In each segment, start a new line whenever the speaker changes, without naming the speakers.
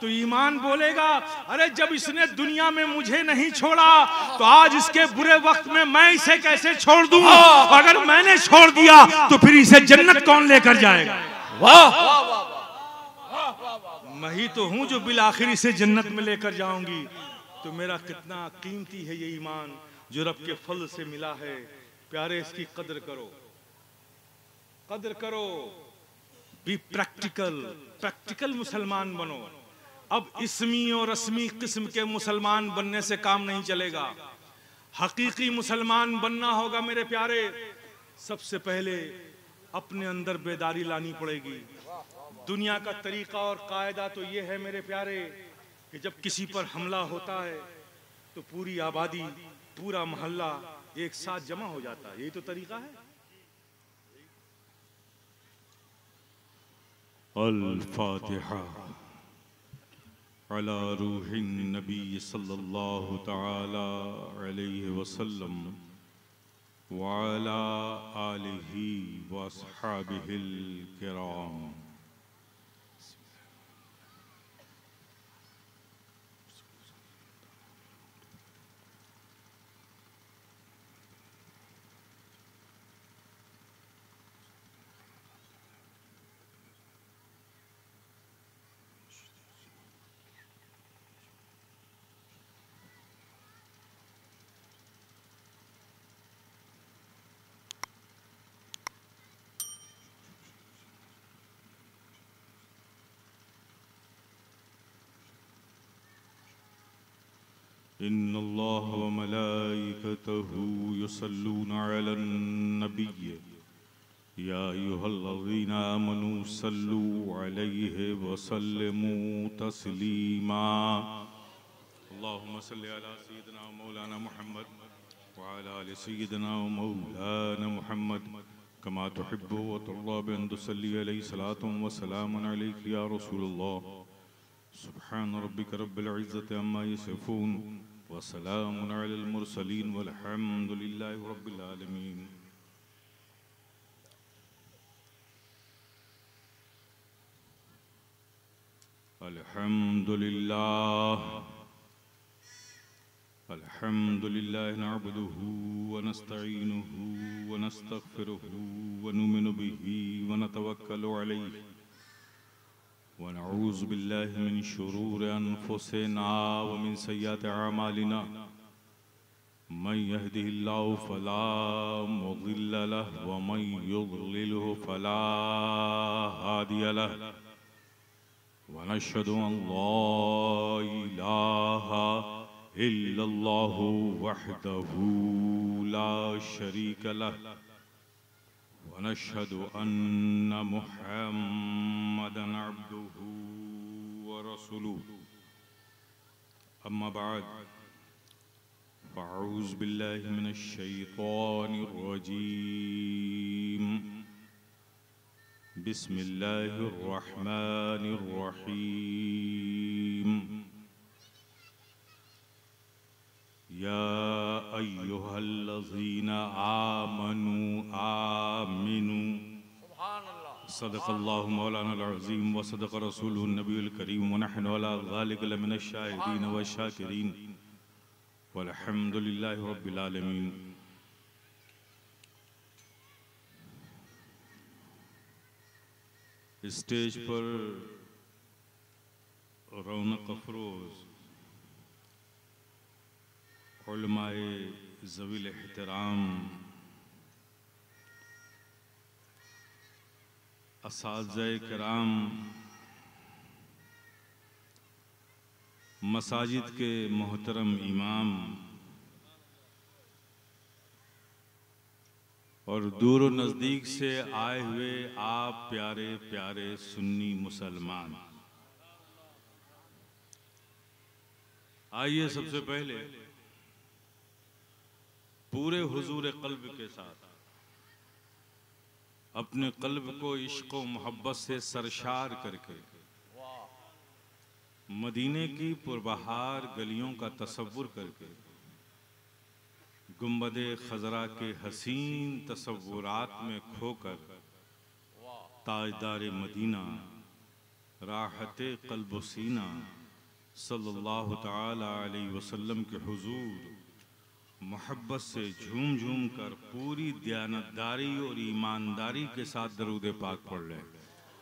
तो ईमान बोलेगा अरे जब इसने दुनिया में मुझे नहीं छोड़ा तो आज इसके बुरे वक्त में मैं इसे कैसे छोड़ दूं? अगर मैंने छोड़ दिया तो फिर इसे जन्नत कौन लेकर जाएगा?
वाह,
मैं ही तो हूं जो बिल आखिर इसे जन्नत में लेकर जाऊंगी। तो मेरा कितना कीमती है ये ईमान जो रब के फल से मिला है। प्यारे, इसकी कदर करो, कदर करो। बी प्रैक्टिकल मुसलमान बनो। अब इसमी और रस्मी किस्म के मुसलमान बनने से काम नहीं चलेगा। हकीकी मुसलमान बनना होगा मेरे प्यारे। सबसे पहले अपने अंदर बेदारी लानी पड़ेगी। दुनिया का तरीका और कायदा तो ये है मेरे प्यारे कि जब किसी पर हमला होता है तो पूरी आबादी, पूरा मोहल्ला एक साथ जमा हो जाता है। यही तो तरीका है। अल-फातिहा अला रूहिन नबी सल्लल्लाहु तआला अलैहि वसल्लम व अला आलिहि व अस्हाबिहिल किराम। इन्नल्लाह व मलाइकतहु युसल्लूना अलन नबी या अय्युहल्लज़ीना आमनू सल्लू अलैहि व सल्लिमू तस्लीमा। अल्लाहुम्मा सल्लि अला सय्यिदिना व मौलाना मुहम्मद व अला आलि सय्यिदिना व मौलाना मुहम्मद कमा तुहिब्बु व तुर्दा bi an तुसल्ली अलैहि सलातुन व सलामुन अलैका या रसूलल्लाह। सुब्हान रब्बिका रब्बिल इज़्ज़ति अम्मा यसिफून व सलामुन अलल मुरसलीन वल्हम्दुलिल्लाहि रब्बिल आलमीन। अल्हम्दुलिल्लाह नअब्दुहु व नस्तईनुहु व नस्तगफिरुहु व नुमिनु बिही व नतवक्कलु अलैहि व नऊज़ु बिल्लाहि मिन शुरूरि अनफुसिना व मिन सय्यिआति अमालिना। मन यहदिहिल्लाहु फला मुदिल्ल लहु व मन युद्लिलहु फला हादिय लहु। व नशहदु अन ला इलाहा इल्लल्लाहु वहदहु ला शरीक लहु व नशहदु अन्न मुहम्मदन अब्दुहु व रसूलुहु। अम्मा बाद फ़अऊज़ु बिल्लाहि मिनश शैतानिर रजीम। बिस्मिल्लाहिर रहमानिर रहीम। या अय्युहल्लज़ीना आमनू आमिनू। सदक़ल्लाहु मौलानाल अज़ीम व सदक़ रसूलुहुन नबियुल करीम व नहनु अला ज़ालिका लमिनश शाहिदीन व शाकिरीन वल्हम्दुलिल्लाहि रब्बिल आलमीन। स्टेज पर रौनक अफरोज़ उलमाए ज़वील एहतराम, असातिज़ाए किराम, मसाजिद के मोहतरम इमाम और दूर व नज़दीक से आए हुए आप प्यारे प्यारे सुन्नी मुसलमान, आइए सबसे पहले पूरे हुजूर क़ल्ब के साथ अपने क़ल्ब को इश्क़ व मोहब्बत से सरशार करके मदीने की पुरबहार गलियों का तसव्वुर करके गुंबदे खजरा के हसीन तसव्वुरात में खोकर ताजदार मदीना राहत क़ल्ब सीना सल्लल्लाहु ताला अलैहि वसल्लम के हुजूर मोहब्बत से झूम झूम कर पूरी दयानतदारी और ईमानदारी के साथ दरूद पाक पढ़ लें।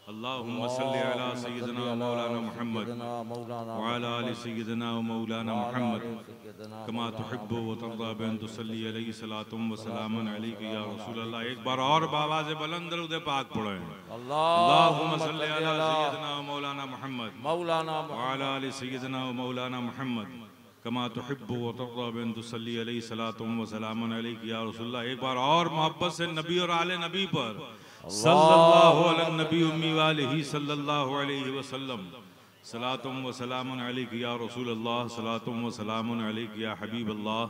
अल्लाहुम्मा सल्लि अला सय्यिदना मौलाना मुहम्मद व अला आलि सय्यिदना मौलाना मुहम्मद कमा तुहिब्बु व तर्दा बिन तुसल्ली अलैहि सलातुम व सलामुन अलैका या रसूल अल्लाह। एक बार और बावाज़ बुलंद दरूद पाक पढ़ें। अल्लाहुम्मा सल्लि अला सय्यिदना मौलाना मुहम्मद व अला आलि सय्यिदना मौलाना मुहम्मद कमा तुहिब्बु व तर्दा बिन तुसल्ली अलैहि सलातुम व सलामुन अलैका या रसूल अल्लाह। एक बार और मोहब्बत से नबी और आले नबी पर सल्लल्लाहु अला नबी उम्मी वालिही सल्लल्लाहु अलैहि वसल्लम सलातुम व सलामुन अलैका या रसूल अल्लाह सलातुम व सलामुन अलैका या हबीब अल्लाह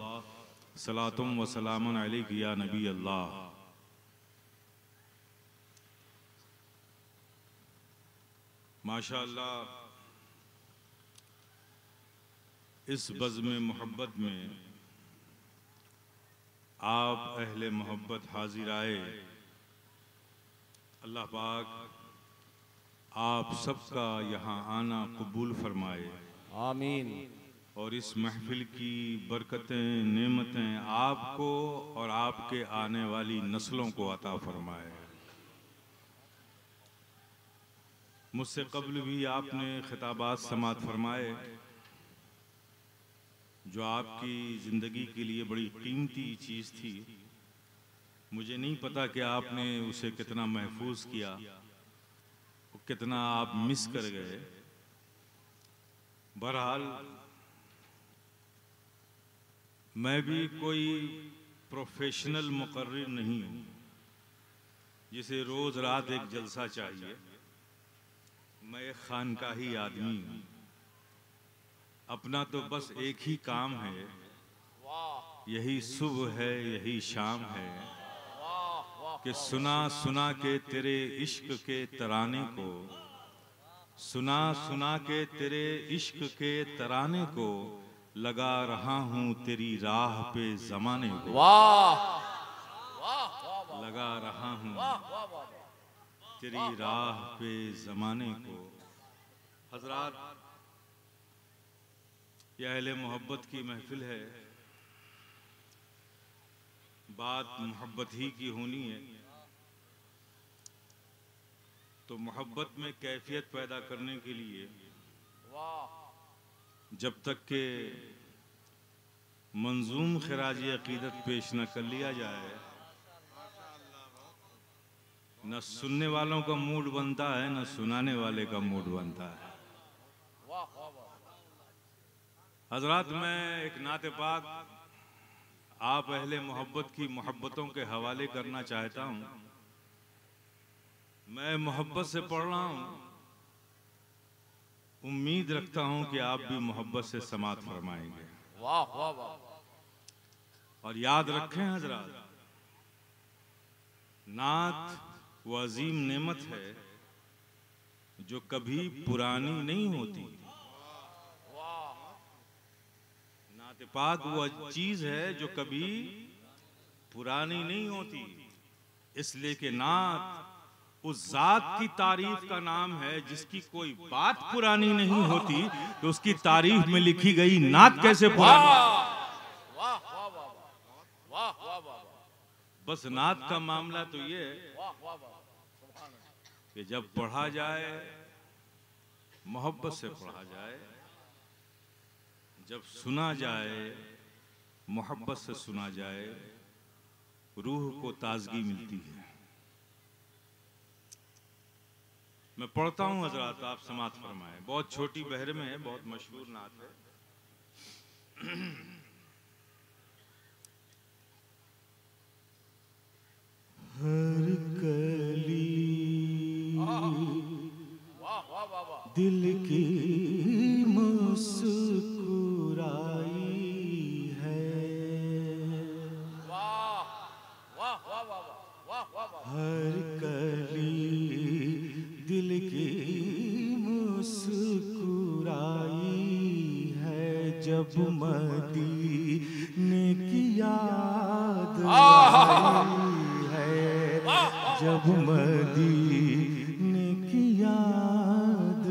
सलातुम व सलामुन अलैका या नबी अल्लाह। माशाअल्लाह, इस बज़्म मोहब्बत में आप अहले मोहब्बत हाजिर आए। अल्लाह पाक आप सबका यहाँ आना कबूल फरमाए,
आमीन।
और इस महफिल की बरकतें नेमतें आपको और आपके आने वाली नस्लों को अता फरमाए। मुझसे कब्ल भी आपने खिताबात समात फरमाए जो आपकी ज़िंदगी के लिए बड़ी कीमती चीज़ थी। मुझे नहीं पता कि आपने उसे कितना महफूज किया, कितना आप मिस कर गए। बहरहाल मैं भी कोई प्रोफेशनल मुकर्रिर नहीं हूँ जिसे रोज़ रात एक जलसा चाहिए। मैं एक खानकाही आदमी हूँ। अपना तो बस एक ही काम है, यही सुबह है यही शाम है कि सुना सुना के तेरे इश्क के तराने को, सुना सुना के तेरे इश्क के तराने को, लगा रहा हूँ तेरी राह पे ज़माने को। लगा रहा हूँ तेरी राह पे ज़माने को। हज़रात, यह अहले मोहब्बत की महफिल है। बात मोहब्बत ही की होनी है, तो मोहब्बत में कैफियत पैदा करने के लिए जब तक के मंजूम खिराजी अकीदत पेश न कर लिया जाए, न सुनने वालों का मूड बनता है न सुनाने वाले का मूड बनता है। हजरात, मैं एक नाते पाक आप अहले मोहब्बत की मोहब्बतों के हवाले करना चाहता हूँ। मैं मोहब्बत से पढ़ रहा हूँ, उम्मीद रखता हूँ कि आप भी मोहब्बत से समात फरमाएंगे। और याद रखें हजरात, नात वो अजीम नेमत है जो कभी पुरानी नहीं होती। नात पाक वो चीज है जो कभी पुरानी नहीं होती, इसलिए कि नात उस जात की तारीफ का नाम है जिसकी कोई बात पुरानी नहीं होती, तो उसकी तारीफ में लिखी गई नात कैसे पुरानी। बस नात का मामला तो ये है कि जब पढ़ा जाए मोहब्बत से पढ़ा जाए, जब सुना जाए मोहब्बत से सुना जाए, रूह को ताजगी मिलती है। मैं पढ़ता हूँ हजरात, आप समात फरमाएं। बहुत छोटी बहर में है, बहुत मशहूर नात है। हर कली दिल की मुस्कुराई है, हर कली दिल की मुस्कुराई है, जब मदीने की याद आई है, जब मदीने की याद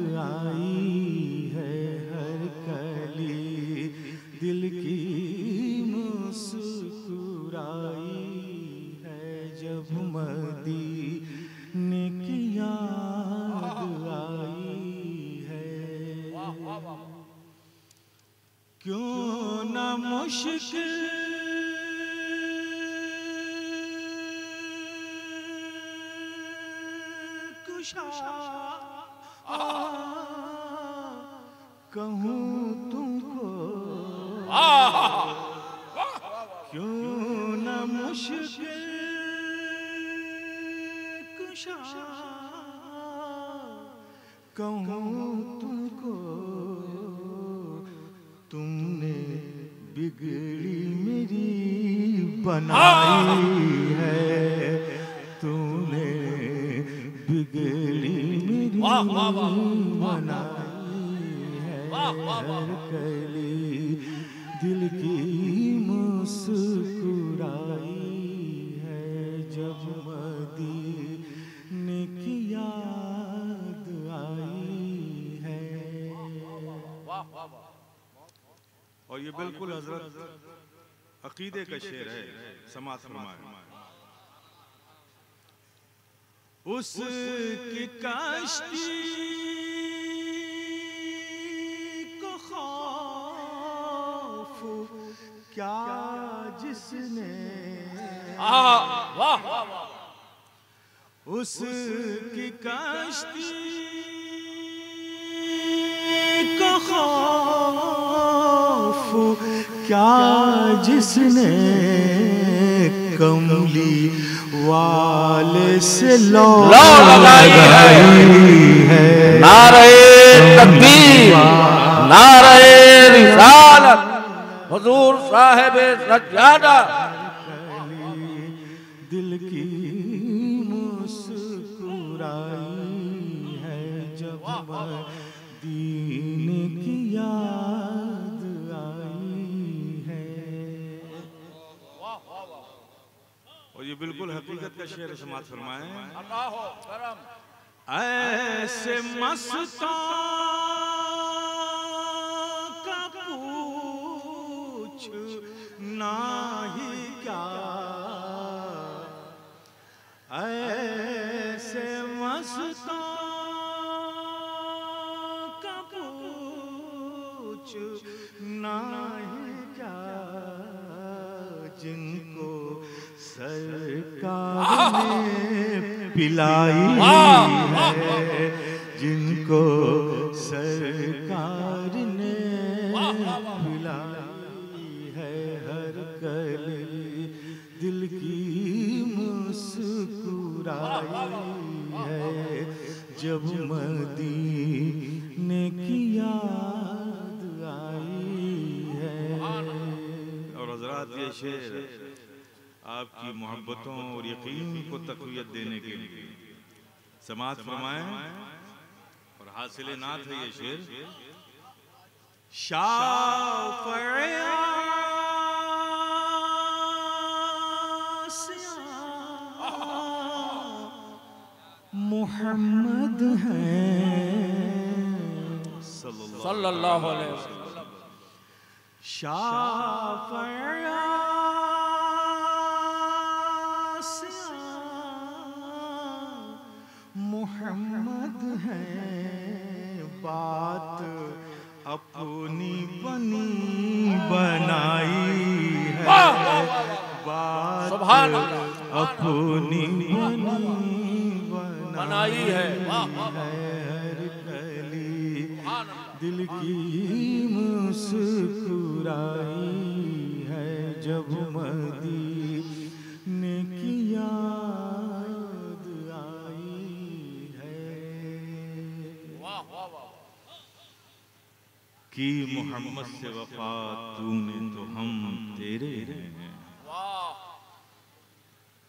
जब मदीने की याद आई है, क्यों न मुश्किल कुशा कहूँ तुमको, क्यों न मुश्किल कुशा कहूँ तुमको, तुमने बिगड़ी मेरी बनाई है, तुमने बिगड़ी मेरी बनाई है, हर कली दिल की मुस्कुराई है, जब मदीने की याद आई है।
और ये बिल्कुल हजरत अकीदे का शेर है, समात फरमाए।
उसकी कश्ती को खौफ क्या जिसने, उसकी कश्ती को खौफ क्या जिसने, कमली वाले से लौ लगाई है,
नारे तकबीर, नारे रिसालत, हुजूर साहिब सज्जादा।
दिल की मुस्कुराई है, जब मदीने की याद आई है।
और ये बिल्कुल हकीकत का शेर है, समात फरमाए।
ऐसे मस्तां का पूछ ना ही क्या, ऐसे मस्तां का पूछ ना ही क्या, जिनको सरकार ने पिलाई है, जिनको सरकार ने पिलाई है, हर कली दिल की मुस्कुराई है, जब मदीने की याद आई है।
और हजरात ये शेर आपकी मोहब्बतों और यकीन को तक़वियत देने के लिए समात फरमाए। और हासिल नात है ये शेर।
मोहम्मद है
सल्लल्लाहु अलैहि वसल्लम,
शाफ़िया मोहम्मद है, बात अपनी बनी बनाई है, बात अपनी बनी बनाई है, हर कली दिल की मुस्कुराई है, जब मदीने की याद आई है।
कि मोहम्मद से वफा तूने तो हम तेरे हैं,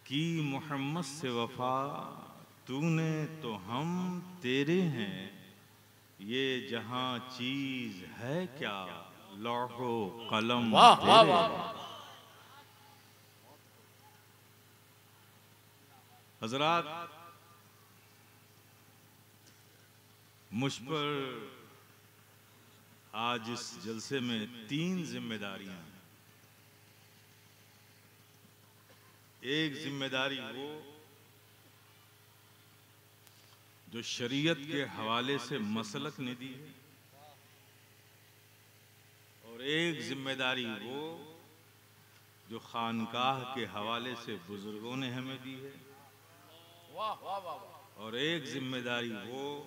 कि मोहम्मद से वफा तूने तो हम तेरे हैं, ये जहां चीज है क्या लौहो कलम तेरे। हजरात, मुझ पर आज इस जलसे में 3 जिम्मेदारियां हैं। एक जिम्मेदारी वो जो शरीयत के हवाले से मसलक ने दी है, और एक जिम्मेदारी वो जो खानकाह के हवाले से बुजुर्गों ने हमें दी है, और एक जिम्मेदारी वो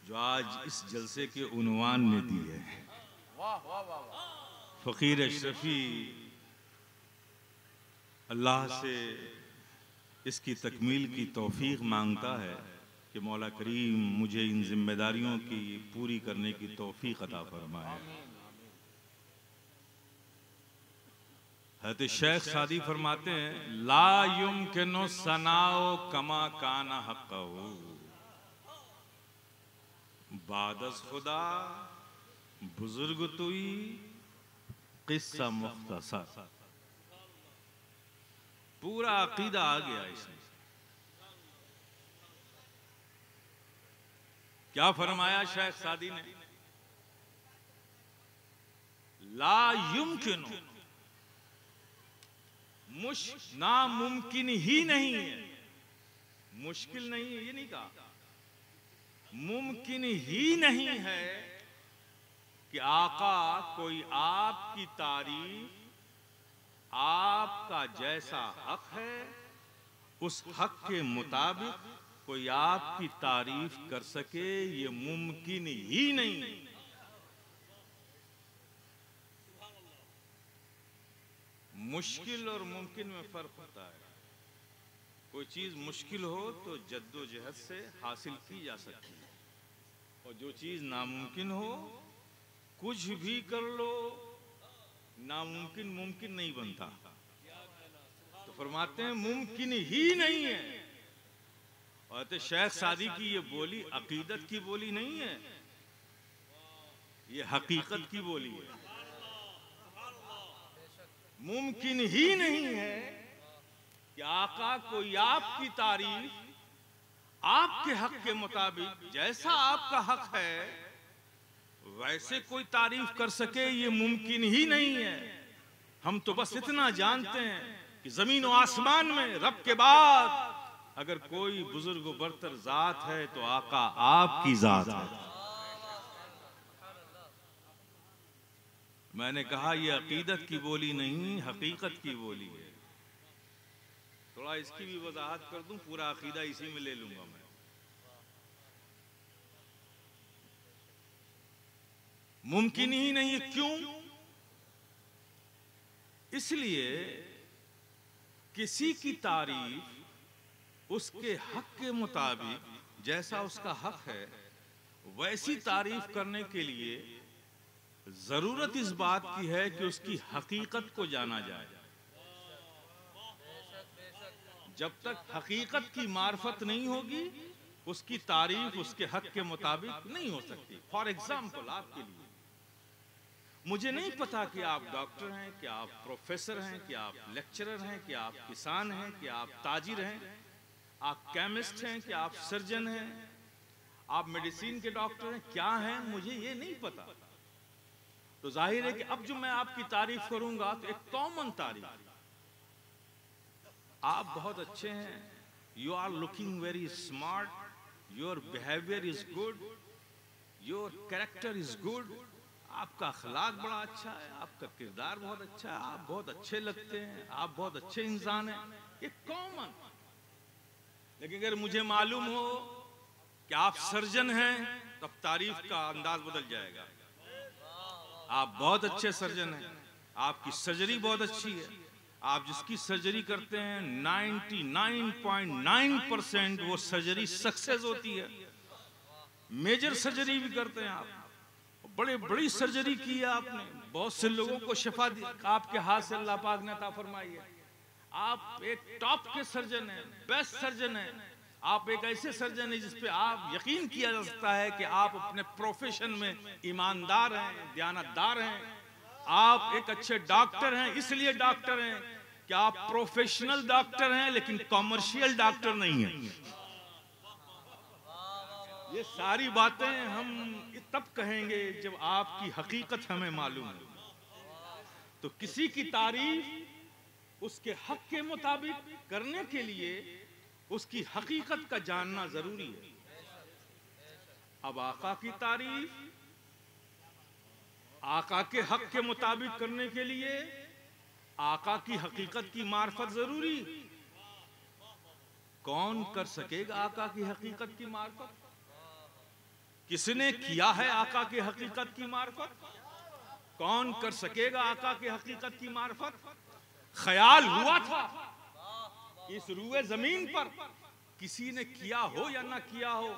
जो आज इस जलसे के उन्वान ने दी है। फकीर अशरफी अल्लाह से इसकी तकमील की तौफीक मांगता है कि मौला करीम मुझे इन जिम्मेदारियों की पूरी करने की तौफीक अता फरमाए। हज़रत शेख सादी फरमाते हैं, ला युमकिनु सनाओ कमा काना हक़्क़हू बादस खुदा बुजुर्ग तुई किस्सा मुख्तसर। पूरा अकीदा आ गया इसमें। क्या फरमाया शेख सादी ने? ला युमकिनु, नामुमकिन ही नहीं है, मुश्किल नहीं है, ये नहीं कहा, मुमकिन ही नहीं है कि आका कोई आपकी तारीफ, आपका जैसा हक है उस हक के मुताबिक कोई आपकी तारीफ कर सके, ये मुमकिन ही नहीं। मुश्किल और मुमकिन में फर्क होता है। कोई चीज मुश्किल हो तो जद्दोजहद से हासिल की जा सकती है, और जो चीज नामुमकिन हो कुछ भी कर लो, नामुमकिन मुमकिन नहीं बनता। तो फरमाते हैं मुमकिन ही नहीं है। और तो शेख सादी की ये बोली अकीदत की बोली नहीं है, ये हकीकत की बोली है। मुमकिन ही नहीं है कि आका कोई आपकी तारीफ आपके हक के मुताबिक, जैसा आपका हक है वैसे कोई तारीफ कर सके, ये मुमकिन ही नहीं है। हम तो बस इतना जानते हैं कि जमीन और आसमान में रब के बाद अगर कोई बुजुर्ग बरतर जात है तो आका आपकी जात है। मैंने कहा ये अकीदत की बोली नहीं, हकीकत की बोली है। थोड़ा इसकी भी वजाहत कर दूं, पूरा अकीदा इसी में ले लूंगा मैं। मुमकिन ही नहीं है, क्यों? इसलिए किसी की तारीफ उसके हक के मुताबिक, जैसा उसका हक है वैसी तारीफ करने के लिए जरूरत इस बात की है कि उसकी हकीकत को जाना जाए। जब तक हकीकत की मार्फत नहीं होगी उसकी तारीफ उसके हक के मुताबिक नहीं हो सकती। फॉर एग्जाम्पल, आपके लिए मुझे नहीं पता कि आप डॉक्टर हैं, कि आप प्रोफेसर हैं, कि आप लेक्चरर हैं, कि आप किसान हैं, कि आप ताजिर हैं, आप केमिस्ट हैं, कि आप सर्जन हैं, आप मेडिसिन के डॉक्टर हैं, क्या हैं, मुझे ये नहीं पता। तो जाहिर है कि अब जो मैं आपकी तारीफ करूंगा तो एक कॉमन तारीफ, आप बहुत अच्छे हैं, you are looking very smart, your behaviour is good, your character is good, आपका अखलाक बड़ा अच्छा है, आपका किरदार बहुत अच्छा है, आप बहुत अच्छे लगते हैं, आप बहुत अच्छे इंसान हैं, ये कॉमन। लेकिन अगर मुझे मालूम हो कि आप सर्जन हैं तब तारीफ का अंदाज बदल जाएगा। आप बहुत अच्छे सर्जन हैं, आपकी सर्जरी बहुत अच्छी है, आप जिसकी सर्जरी करते हैं 99.9% वो सर्जरी सक्सेस होती है। मेजर सर्जरी भी करते हैं आप, बड़े बड़ी सर्जरी की है आपने, बहुत से लोगों को शिफा दी आपके हाथ से अल्लाह पाक ने अता फरमाई है। आप एक टॉप के सर्जन हैं, बेस्ट सर्जन हैं, आप एक ऐसे सर्जन हैं जिस पे आप यकीन किया जा सकता है कि आप अपने प्रोफेशन में ईमानदार हैं, दयानतदार हैं। आप एक अच्छे डॉक्टर हैं, इसलिए डॉक्टर हैं कि आप प्रोफेशनल डॉक्टर हैं लेकिन कॉमर्शियल डॉक्टर नहीं हैं। ये सारी बातें हम तब कहेंगे जब आपकी हकीकत हमें मालूम है। तो किसी की तारीफ उसके हक के मुताबिक करने के लिए उसकी हकीकत का जानना जरूरी है। अब आका की तारीफ, आका के हक के मुताबिक करने के लिए आका की हकीकत की मार्फत जरूरी। कौन कर सकेगा आका की हकीकत की मार्फत? किसने किया है आका की हकीकत की मार्फत? कौन कर सकेगा आका की हकीकत की मार्फत? ख्याल हुआ था इस रूए जमीन पर किसी ने किया हो या ना किया हो,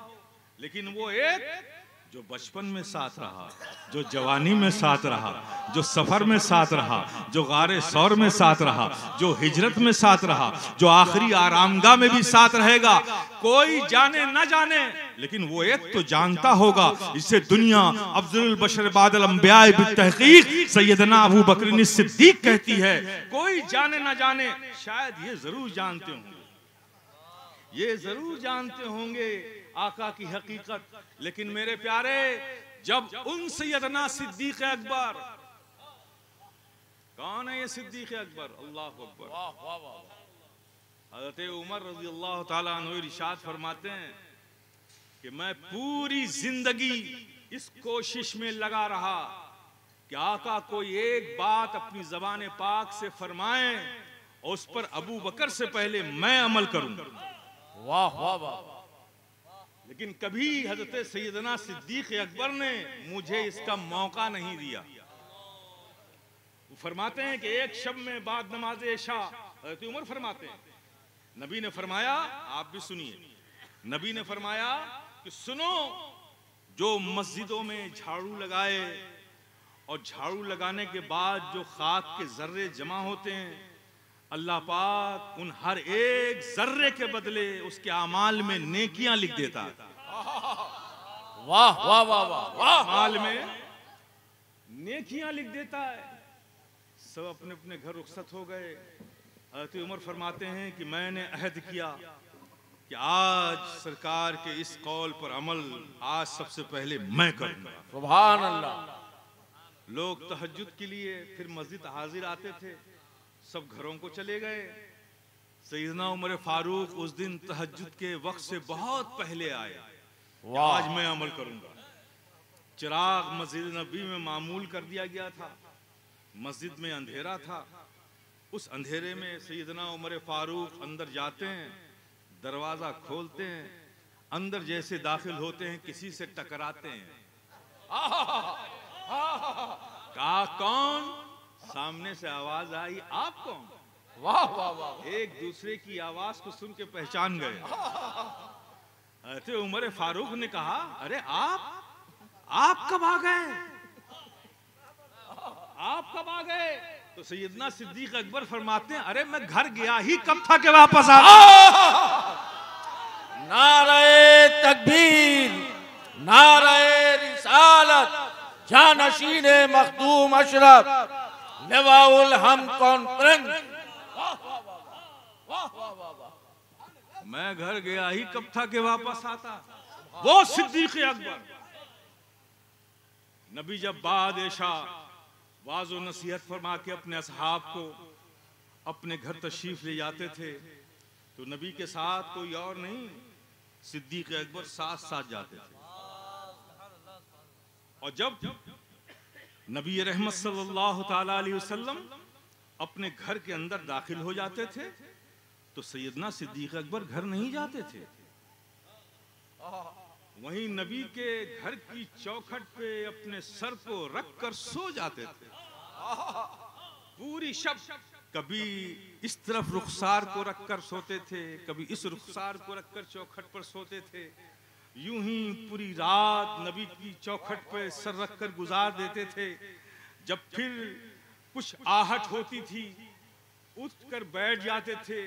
लेकिन वो एक जो बचपन में साथ रहा, जो जवानी में साथ रहा, जो सफर में साथ रहा, जो गारे सौर में साथ रहा, जो हिजरत में साथ रहा, जो आखिरी आरामगाह में भी साथ रहेगा। कोई जाने ना जाने, लेकिन वो एक तो जानता होगा। इससे दुनिया अफजलुल बशर बादल अंबिया बित्तहकीक सैयदना अबू बकर सिद्दीक कहती है, कोई जाने ना जाने, शायद ये जरूर जानते होंगे, ये जरूर जानते होंगे आका की हकीकत। लेकिन मेरे प्यारे, जब उन सैयदना सिद्दीक अकबर, कौन है ये सिद्दीक अकबर? अल्लाह अकबर। हज़रत उमर रज़ी अल्लाह ताला अन्हु इरशाद फरमाते हैं कि मैं पूरी जिंदगी इस कोशिश में लगा रहा कि आका कोई एक बात अपनी ज़बान पाक से फरमाएं और उस पर अबू बकर से पहले मैं अमल करूं।
वाह वाह वाह।
लेकिन कभी हजरत सैयदना सिद्दीक अकबर ने मुझे इसका मौका नहीं दिया। वो फरमाते हैं कि एक शब में बाद नमाज इशा हजरत उमर फरमाते हैं, नबी ने फरमाया, आप भी सुनिए, नबी ने फरमाया कि सुनो, जो मस्जिदों में झाड़ू लगाए और झाड़ू लगाने के बाद जो खाक के जर्रे जमा होते हैं, अल्लाह पाक उन हर एक जर्रे के बदले उसके अमाल में नेकियां लिख देता है।
वाह वाह वाह वाह।
अमाल में नेकियां लिख देता है। सब अपने अपने घर रुखसत हो गए। हज़रत उमर फरमाते हैं कि मैंने अहद किया कि आज सरकार के इस कौल पर अमल आज सबसे पहले मैं करूंगा।
सुभान अल्लाह।
लोग तहज्जुद के लिए फिर मस्जिद हाजिर आते थे, सब घरों को चले गए। सैयदना उमर फारूक उस दिन तहज्जुद के वक्त से बहुत पहले आए। आज मैं अमल करूंगा। चिराग मस्जिद नबी में मामूल कर दिया गया था। मस्जिद में अंधेरा था। उस अंधेरे में सैयदना उमर फारूक अंदर जाते हैं, दरवाजा खोलते हैं, अंदर जैसे दाखिल होते हैं किसी से टकराते हैं। कहा कौन? सामने से आवाज आई, आप कौन?
वाह वाह वाह।
एक दूसरे की आवाज को सुन के पहचान गए। हज़रत उमर फारूक ने कहा, अरे आप कब आ गए? आप कब आ गए? तो सैयदना सिद्दीक अकबर फरमाते हैं, अरे मैं घर गया ही कब था कि वापस आ गया।
नारे तकबीर, नारे रिसालत, जानशीने मखदूम अशरफ, लिवाउल हम कॉन्फ्रेंस।
मैं घर गया ही कब था कि वापस आता। वो सिद्दीक अकबर। नबी जब बाद इशा वाज़ो नसीहत फरमा के अपने असहाब को अपने घर तशरीफ ले जाते थे, तो नबी के साथ कोई और नहीं, सिद्दीक अकबर साथ साथ जाते थे। और जब नबी रहमत सल्लल्लाहु ताला अलैहि वसल्लम अपने घर के अंदर दाखिल हो जाते थे, तो सैयदना सिद्दीक अकबर घर नहीं जाते थे। वहीं नबी के घर की चौखट पे अपने सर को रख कर सो जाते थे। पूरी शब कभी इस तरफ रुखसार को रखकर सोते थे, कभी इस रुखसार को रखकर चौखट पर सोते थे। यूं ही पूरी रात नबी की चौखट पर सर रखकर गुजार देते थे। जब फिर कुछ आहट होती थी, उठकर बैठ जाते थे,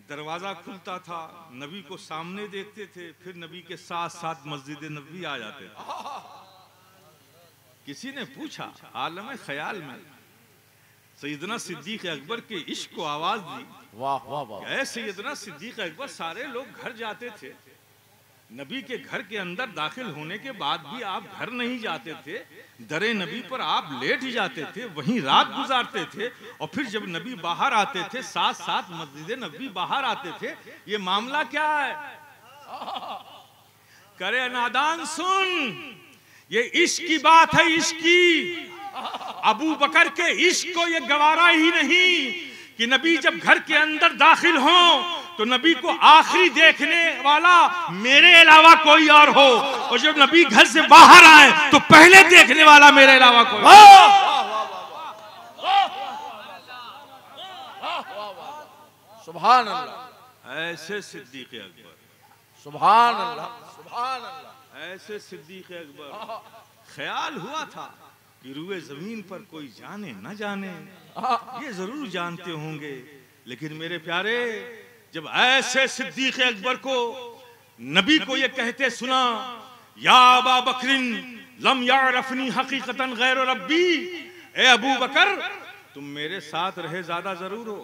दरवाजा खुलता था, नबी को सामने देखते थे, फिर नबी के साथ साथ मस्जिद नबी आ जाते थे। किसी ने पूछा आलम ख्याल में सैयदना सिद्दीक अकबर के इश्क को आवाज दी।
वाह वाह वाह।
ऐ सैयदना सिद्दीक अकबर, सारे लोग घर जाते थे, नबी के घर के अंदर दाखिल होने के बाद भी आप घर नहीं जाते थे, दरे नबी पर आप लेट जाते थे, वहीं रात गुजारते थे, और फिर जब नबी बाहर आते थे साथ साथ मस्जिद नबी बाहर आते थे। ये मामला क्या है? करे नादान सुन, ये इश्क की बात है, इश्क की। अबू बकर के इश्क को ये गवारा ही नहीं कि नबी जब घर के अंदर दाखिल हो तो नबी को आखिरी देखने वाला मेरे अलावा कोई और हो, और जब नबी घर से बाहर आए तो पहले देखने वाला मेरे अलावा कोई।
सुभान अल्लाह।
ऐसे सिद्दीक अकबर,
सुभान अल्लाह, सुभान अल्लाह।
ऐसे सिद्दीक अकबर। ख्याल हुआ था कि रुए जमीन पर कोई जाने न जाने, ये जरूर जानते होंगे, लेकिन मेरे प्यारे जब ऐसे सिद्दीक अकबर को नबी को ये कहते सुना, या अबा बकरिन लम यारफनी हकीकतन गैर रब्बी, ए अबू बकर तुम मेरे साथ रहे ज्यादा जरूर हो,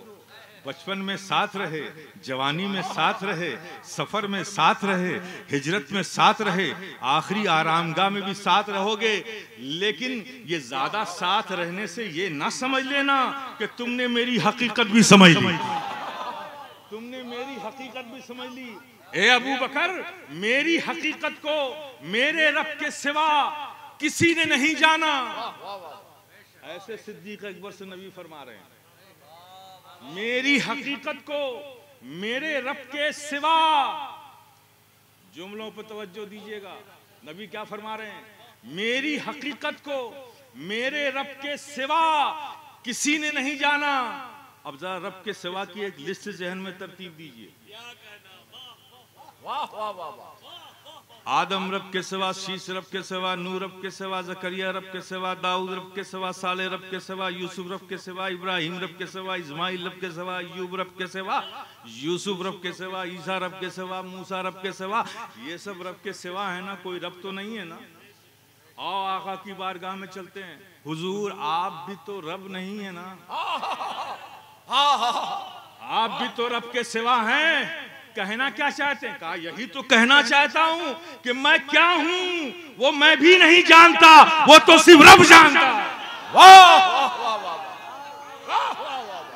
बचपन में साथ रहे, जवानी में साथ रहे, सफर में साथ रहे, हिजरत में साथ रहे, आखिरी आरामगाह में भी साथ रहोगे, लेकिन ये ज्यादा साथ रहने से ये ना समझ लेना कि तुमने मेरी हकीकत भी समझ ली, तुमने मेरी हकीकत भी समझ ली। ए अबू बकर, मेरी हकीकत को मेरे रब के सिवा किसी ने नहीं जाना। ऐसे सिद्दीक अकबर से नबी फरमा रहे हैं, मेरी हकीकत को मेरे रब के सिवा। जुमलों पर तवज्जो दीजिएगा, नबी क्या फरमा रहे हैं? मेरी हकीकत को मेरे रब के सिवा किसी ने नहीं जाना। अब जरा रब के सिवा की एक लिस्ट जहन में तरतीब दीजिए।
वाह वाह वाह वाह।
आदम रब के सिवा, शीश रब के सिवा, नूह रब के सिवा, जकरिया रब के सिवा, दाऊद रब के सिवा, साले रब के सिवा, यूसुफ रब के सिवा, इब्राहिम रब के सिवा, इस्माइल रब के सिवा, अय्यूब रब के सिवा, यूसुफ रब के सिवा, ईसा रब के सिवा, मूसा रब के सिवा। ये सब रब के सिवा है ना, कोई रब तो नहीं है ना। आओ आका की बारगाह में चलते हैं। हुजूर आप भी तो रब नहीं है ना, आप भी तो रब के सिवा हैं। कहना क्या चाहते हैं? कहा यही तो कहना चाहता हूं कि मैं क्या हूं वो मैं भी नहीं जानता, वो तो सिर्फ रब जानता है।
वाह वाह वाह वाह वाह वाह वाह।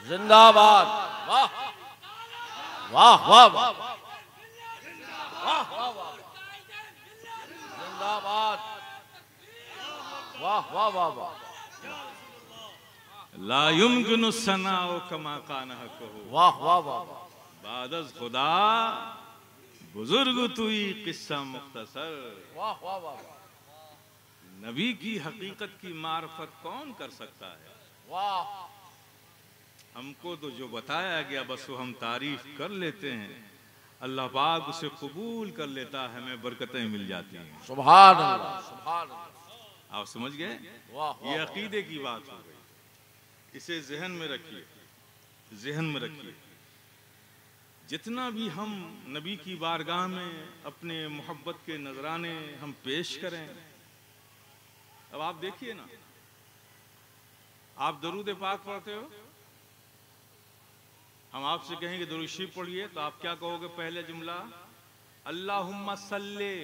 जिंदाबाद। वाह वाह वाह वाह वाह वाह। जिंदाबाद। वाह वाह वाह वाह।
ला युमकिनु सनाओ कमा कान हक़हु।
वाह वाह वाह वाह।
बादस खुदा बुजुर्ग तुई किस्सा मुख्तसर।
वाह वाह वाह।
नबी की हकीकत की मार्फत कौन कर सकता है?
वाह।
हमको तो जो बताया गया बस वो हम तारीफ कर लेते हैं, अल्लाह पाक उसे कबूल कर लेता है, हमें बरकतें मिल जाती हैं।
सुभान अल्लाह, सुभान अल्लाह।
आप समझ गए?
वाह।
ये अकीदे की बात हो गई, इसे जहन में रखिए, जहन में रखिए। जितना भी हम नबी की बारगाह में अपने मोहब्बत के नजराने हम पेश करें, अब आप देखिए ना, आप दरूद पाक पढ़ते हो, हम आपसे कहेंगे दरूद शरीफ पढ़िए, तो आप क्या कहोगे? पहले जुमला अल्लाहुम्मा सल्ले।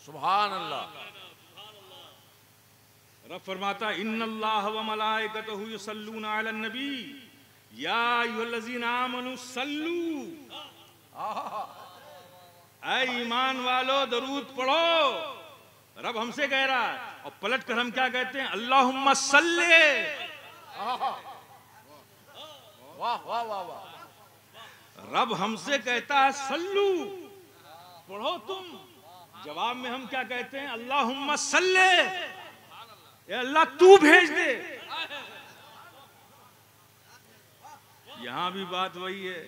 सुभान अल्लाह।
रब फरमाता इन्नल्लाह व मलाइकतहु युसल्लूना अलन नबी या अय्युहल्लज़ीना आमनू सल्लू। ऐ ईमान वालो दरूद पढ़ो, रब हमसे कह रहा है, और पलट कर हम क्या कहते हैं? अल्लाहुम्मा सल्ले।
वाह वाह वाह वाह।
रब हमसे कहता है सल्लू, पढ़ो तुम। जवाब में हम क्या कहते हैं? अल्लाहुम्मा सल्ले, अल्लाह तू भेज दे। यहां भी बात वही है,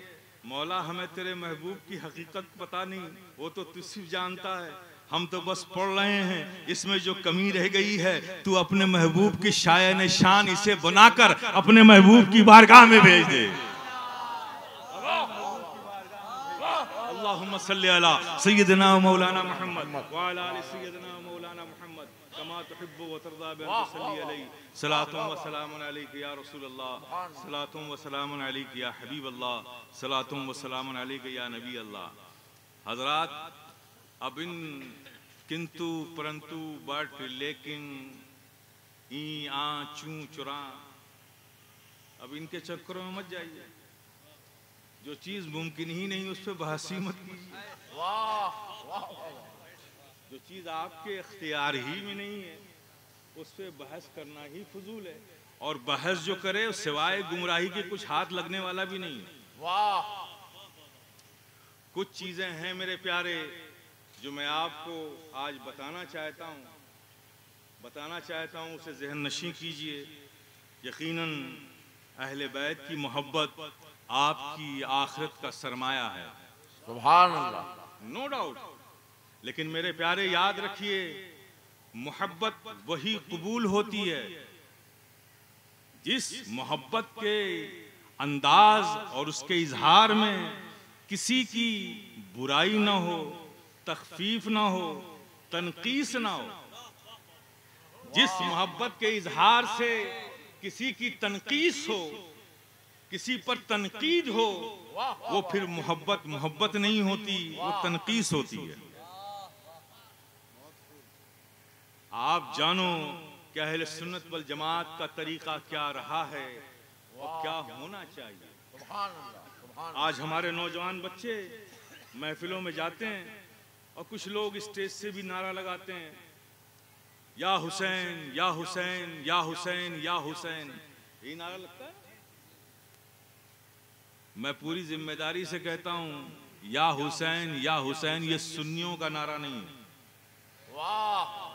मौला हमें तेरे महबूब की हकीकत पता नहीं, वो तो तू सिर्फ जानता है, हम तो बस पढ़ रहे हैं। इसमें जो कमी रह गई है तू अपने महबूब की शायन शान इसे बनाकर अपने महबूब की बारगाह में भेज दे। अल्लाहुम्मा सल्ली अला सय्यदना मौलाना मुहम्मद व अला आलि सय्यदना मौलाना मुहम्मद। कमा तुहिब्बु व तर्दा बिअन तुसल्ली अलैहि सलातुन व सलामुन अलैका या रसूल अल्लाह सलातुन व सलामुन अलैका या हबीब अल्लाह सलातुन व सलामुन अलैका या नबी अल्लाह। हजरात, अब इन किंतु परंतु बट लेकिन ई आ चू चुरा, अब इनके चक्करों में मत जाइए। जो चीज मुमकिन ही नहीं उस पर बहस ही मत कीजिए। जो चीज आपके इख्तियार ही में नहीं है उस पर बहस करना ही फजूल है, और बहस जो करे सिवाय गुमराही के कुछ हाथ लगने वाला भी नहीं है। कुछ चीजें हैं मेरे प्यारे जो मैं आपको आज बताना चाहता हूँ, उसे जहन नशी कीजिए। यकीनन अहले बैत की मोहब्बत आपकी आखिरत का सरमाया है,
सुभान अल्लाह,
नो डाउट। लेकिन मेरे प्यारे याद रखिए, मोहब्बत वही कबूल होती है जिस मोहब्बत के अंदाज और उसके इजहार में किसी की बुराई ना हो, तखफीफ ना हो, तनकीस ना हो। जिस मोहब्बत के इजहार से किसी की तनकीस हो, किसी पर तनकीद हो, वो फिर मोहब्बत नहीं होती, वो तनकीस होती है। आप जानो कि अहले सुन्नत वल जमात का तरीका क्या रहा है और क्या होना चाहिए। आज हमारे नौजवान बच्चे महफिलों में जाते हैं और कुछ लोग स्टेज से भी नारा लगाते हैं, या हुसैन या हुसैन या हुसैन या हुसैन। यही नारा लगता है। मैं पूरी जिम्मेदारी से कहता हूं, या हुसैन ये सुन्नियों का नारा नहीं है।
वाह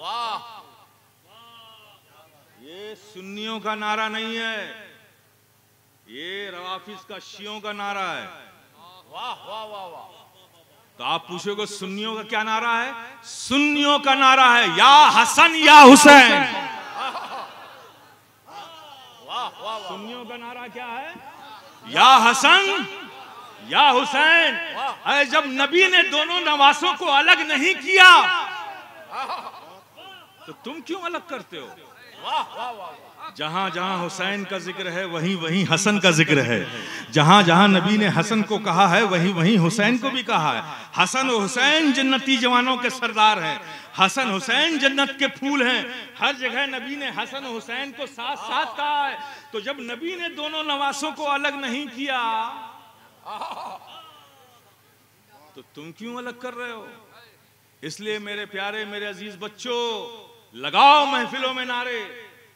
वाह,
ये सुन्नियों का नारा नहीं है, ये रवाफिज का शियों का नारा है।
वाह वाह वाह वाह।
तो आप पूछोगे सुन्नियों का क्या नारा है? सुन्नियों का नारा है या हसन या हुसैन। सुन्नियों का नारा क्या है? या हसन या हुसैन। अरे जब नबी ने दोनों नवासों को अलग नहीं किया तो तुम क्यों अलग करते हो? जहां जहां हुसैन का जिक्र है वहीं वहीं हसन का जिक्र है। जहां जहां नबी ने हसन को कहा है वहीं वहीं हुसैन को भी कहा है। हसन और हुसैन जन्नती जवानों के सरदार हैं, हसन हुसैन जन्नत के फूल हैं। हर जगह नबी ने हसन और हुसैन को साथ साथ कहा है। तो जब नबी ने दोनों नवासों को अलग नहीं किया तो तुम क्यों अलग कर रहे हो? इसलिए मेरे प्यारे मेरे अजीज बच्चों, लगाओ महफिलों में नारे,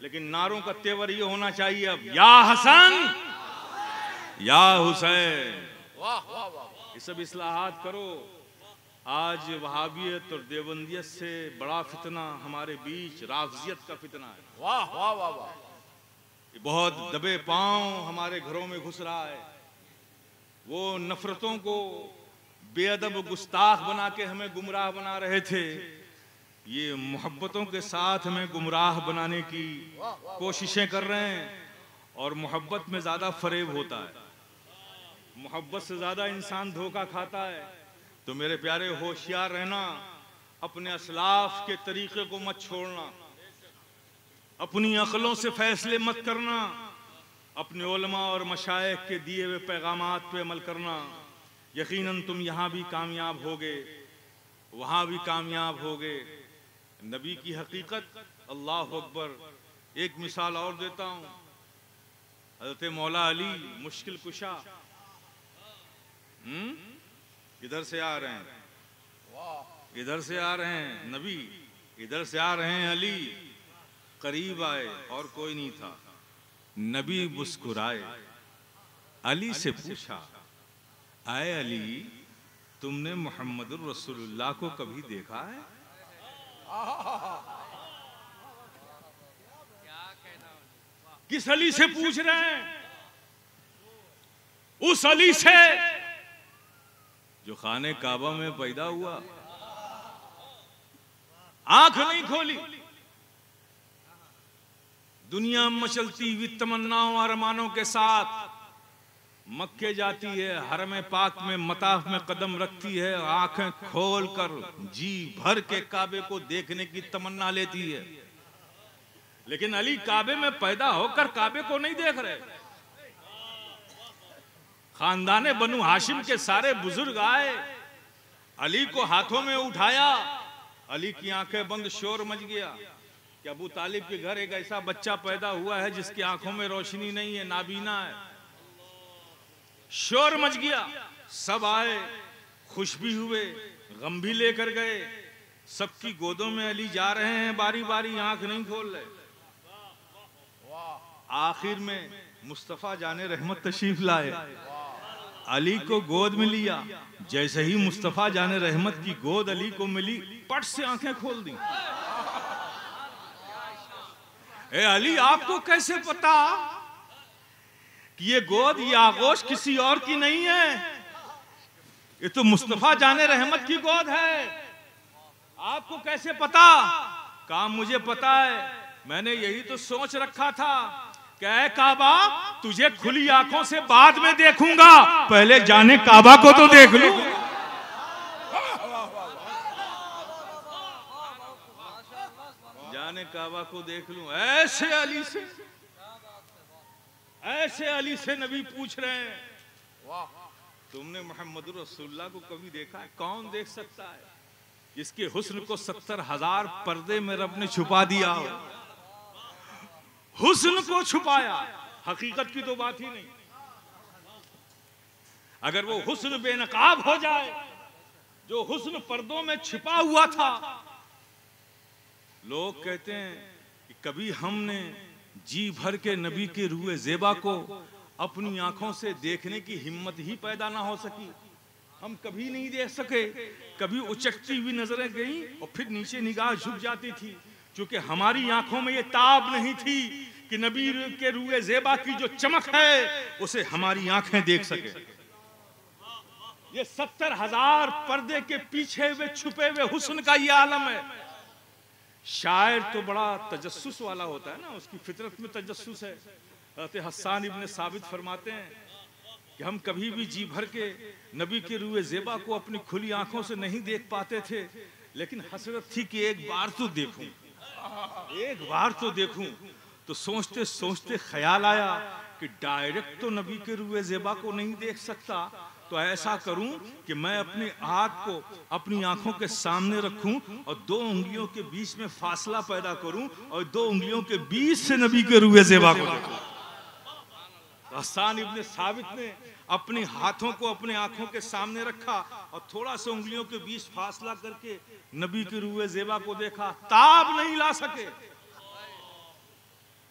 लेकिन नारों का तेवर ये होना चाहिए अब या हसन या हुसैन। ये सब इस्लाहात करो। आज वहाबियत और देवबंदियत से बड़ा फितना हमारे बीच राफजियत का फितना है।
वाह वाह वाह वाह।
ये बहुत दबे पांव हमारे घरों में घुस रहा है। वो नफरतों को बेअदब गुस्ताख बना के हमें गुमराह बना रहे थे, ये मोहब्बतों के साथ हमें गुमराह बनाने की कोशिशें कर रहे हैं। और मोहब्बत में ज्यादा फरेब होता है, मोहब्बत से ज्यादा इंसान धोखा खाता है। तो मेरे प्यारे होशियार रहना, अपने असलाफ के तरीके को मत छोड़ना, अपनी अक्लों से फैसले मत करना, अपने उलमा और मशाइख के दिए हुए पैगामात पे अमल करना। यकीनन तुम यहाँ भी कामयाब होगे, वहाँ भी कामयाब होगे। नबी की हकीकत, अल्लाह अकबर। एक मिसाल और देता हूँ, हज़रत मौला अली मुश्किल कुशा इधर से आ रहे हैं, इधर से आ रहे हैं नबी, इधर से आ रहे हैं अली। करीब आए और कोई नहीं था। नबी मुस्कुराए, अली से पूछा, आए अली, तुमने मोहम्मदुर रसूलुल्लाह को कभी देखा है? किस अली से पूछ रहे हैं? उस अली से जो खाने काबा में पैदा हुआ, आंख नहीं खोली, दुनिया मचलती हुई तमन्नाओं और अरमानों के साथ मक्के जाती है, हरम पाक में मताफ में कदम रखती है, आंखें खोल कर जी भर के काबे को देखने की तमन्ना लेती है। लेकिन अली काबे में पैदा होकर काबे को नहीं देख रहे। खानदाने बनु हाशिम के सारे बुजुर्ग आए, अली को हाथों में उठाया। अली की आंखें बंद, शोर मच गया कि अबू तालिब के घर एक ऐसा बच्चा पैदा हुआ है जिसकी आंखों में रोशनी नहीं है, नाबीना है। शोर मच गया, सब आए, खुश भी हुए, गम भी लेकर गए। सबकी गोदों में अली जा रहे हैं, बारी बारी आंख नहीं खोल रहे। आखिर में मुस्तफा जाने रहमत तशरीफ लाए, अली को गोद में लिया। जैसे ही मुस्तफा जाने रहमत की गोद अली को मिली, पट से आंखें खोल दी। ए अली, आपको कैसे पता कि ये गोद, ये आगोश किसी और की नहीं है? ये तो मुस्तफा जाने रहमत की गोद है। आपको कैसे पता? काम मुझे पता है, मैंने यही तो सोच रखा था कि ऐ काबा, तुझे खुली आंखों से बाद में देखूंगा, पहले जाने काबा को तो देख लूं। जाने काबा को देख लूं। ऐसे अली से नबी पूछ रहे हैं, तुमने मोहम्मद रसूलुल्लाह को कभी देखा है? कौन देख सकता है इसके हुस्न को 70,000 पर्दे में रब ने छुपा दिया हो। हुस्न को छुपाया, हकीकत की तो बात ही नहीं। अगर वो हुस्न बेनकाब हो जाए, जो हुस्न पर्दों में छिपा हुआ था। लोग कहते हैं कि कभी हमने जी भर के नबी के रूए ज़ेबा को अपनी आंखों से देखने की हिम्मत ही पैदा ना हो सकी। हम कभी नहीं देख सके। कभी उचकती हुई नजरें गई और फिर नीचे निगाह झुक जाती थी, क्योंकि हमारी आंखों में ये ताब नहीं थी कि नबी के रूए ज़ेबा की जो चमक है उसे हमारी आंखें देख सके। ये 70,000 पर्दे के पीछे हुए छुपे हुए हुस्न का ये आलम है। शायर तो बड़ा तजस्सुस वाला होता है ना, उसकी फितरत में तजस्सुस है। हज़रत हस्सान इब्न साबित फरमाते हैं कि हम कभी भी जी भर के नबी के रूए ज़ेबा को अपनी खुली आंखों से नहीं देख पाते थे, लेकिन हसरत थी कि एक बार तो देखूं, एक बार तो देखूं। तो सोचते सोचते ख्याल आया कि डायरेक्ट तो नबी के रूए ज़ेबा को नहीं देख सकता, तो ऐसा करूं कि मैं अपने आँख को अपनी आंखों के सामने रखूं और 2 उंगलियों के बीच में फासला पैदा करूं और 2 उंगलियों के बीच से नबी के रूए ज़ेबा को देखूं। हस्सान इब्न साबित ने अपने हाथों को अपने आंखों के सामने रखा और थोड़ा सा उंगलियों के बीच फासला करके नबी के रूए ज़ेबा को देखा। ताब नहीं ला सके,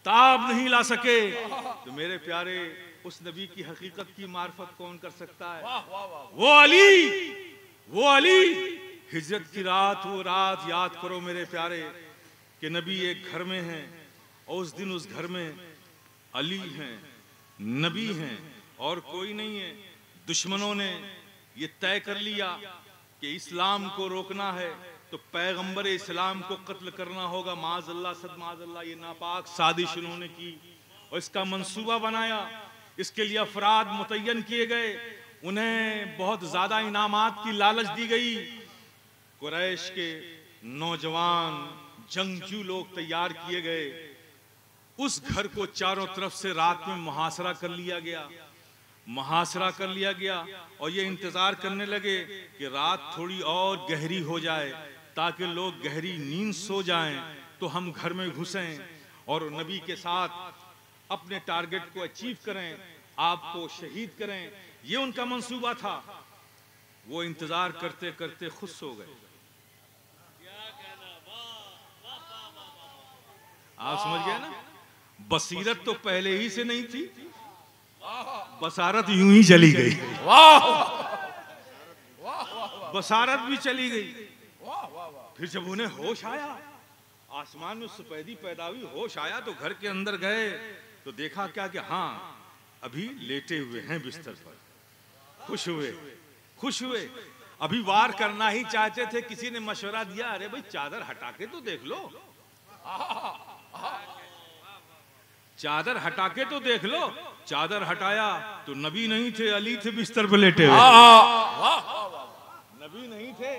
ताब नहीं ला सके। तो मेरे प्यारे, उस नबी की हकीकत की मार्फत कौन कर सकता है? वो अली। हिजरत की रात, वो रात याद करो मेरे प्यारे कि नबी एक घर में हैं और उस दिन उस घर में अली हैं, नबी हैं और कोई नहीं है। दुश्मनों ने ये तय कर लिया कि इस्लाम को रोकना है तो पैगंबर इस्लाम को कत्ल करना होगा। माज़अल्लाह सद माज़अल्लाह, ये नापाक साजिश उन्होंने की और इसका मंसूबा बनाया। इसके लिए अफराद मुतय्यन किए गए, उन्हें बहुत ज्यादा इनामात की लालच दी गई। कुरैश के नौजवान जंगजू लोग तैयार किए गए। उस घर को चारों तरफ से रात में मुहासरा कर लिया गया, मुहासरा कर लिया गया और ये इंतजार करने लगे कि रात थोड़ी और गहरी हो जाए ताकि लोग गहरी नींद सो जाएं तो हम घर में घुसें और नबी के साथ अपने टारगेट को अचीव करें, आपको शहीद करें। ये उनका मंसूबा था। वो इंतजार करते करते खुद सो गए। आप समझ गए ना? बसीरत तो पहले ही से नहीं थी, बसारत यूं ही चली गई। बसारत भी चली गई। फिर जब उन्हें होश आया, आसमान में सफेदी पैदा हुई, होश आया तो घर के अंदर गए तो देखा क्या कि हाँ अभी लेटे हुए हैं बिस्तर पर। खुश हुए। अभी वार करना ही चाहते थे, किसी ने मशवरा दिया, अरे भाई चादर हटा के तो देख लो, चादर हटा के तो देख लो। चादर हटाया तो नबी नहीं थे, अली थे बिस्तर पे लेटे हुए। नबी नहीं थे,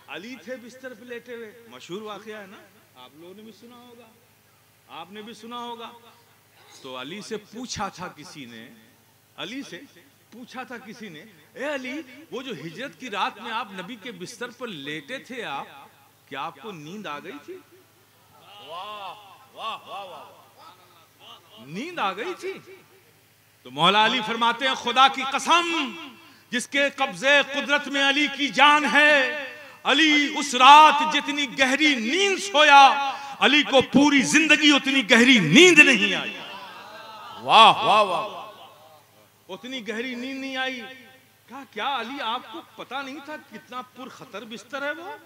अली थे बिस्तर पे लेटे हुए। मशहूर वाकया है ना, आप लोगों ने भी सुना होगा, आपने भी सुना होगा। तो अली से पूछा था किसी ने, अली से पूछा था किसी ने, ए अली, वो जो हिजरत की रात में आप नबी के बिस्तर पर लेटे थे, आप क्या आपको नींद आ गई थी? नींद आ गई थी? तो मौला अली फरमाते हैं, खुदा की कसम जिसके कब्जे कुदरत में अली की जान है, अली उस रात जितनी गहरी नींद सोया, अली को पूरी जिंदगी उतनी गहरी नींद नहीं आई।
वाह वाह वाह,
उतनी गहरी नींद नहीं आई। कहा क्या अली आपको पता नहीं था कितना पुरखतर बिस्तर है वो?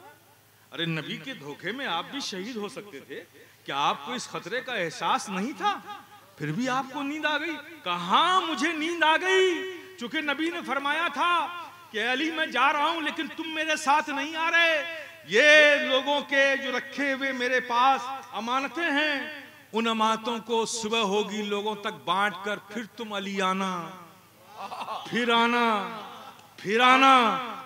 अरे नबी के धोखे में आप भी शहीद हो सकते थे, क्या आपको इस खतरे का एहसास नहीं था? फिर भी आपको नींद आ गई? कहां मुझे नींद आ गई, चूंकि नबी ने फरमाया था कि अली मैं जा रहा हूं लेकिन तुम मेरे साथ नहीं आ रहे, ये लोगों के जो रखे हुए मेरे पास अमानतें हैं, उन अमानतों को सुबह होगी लोगों तक बांट कर फिर तुम अली आना, फिर आना, फिर आना।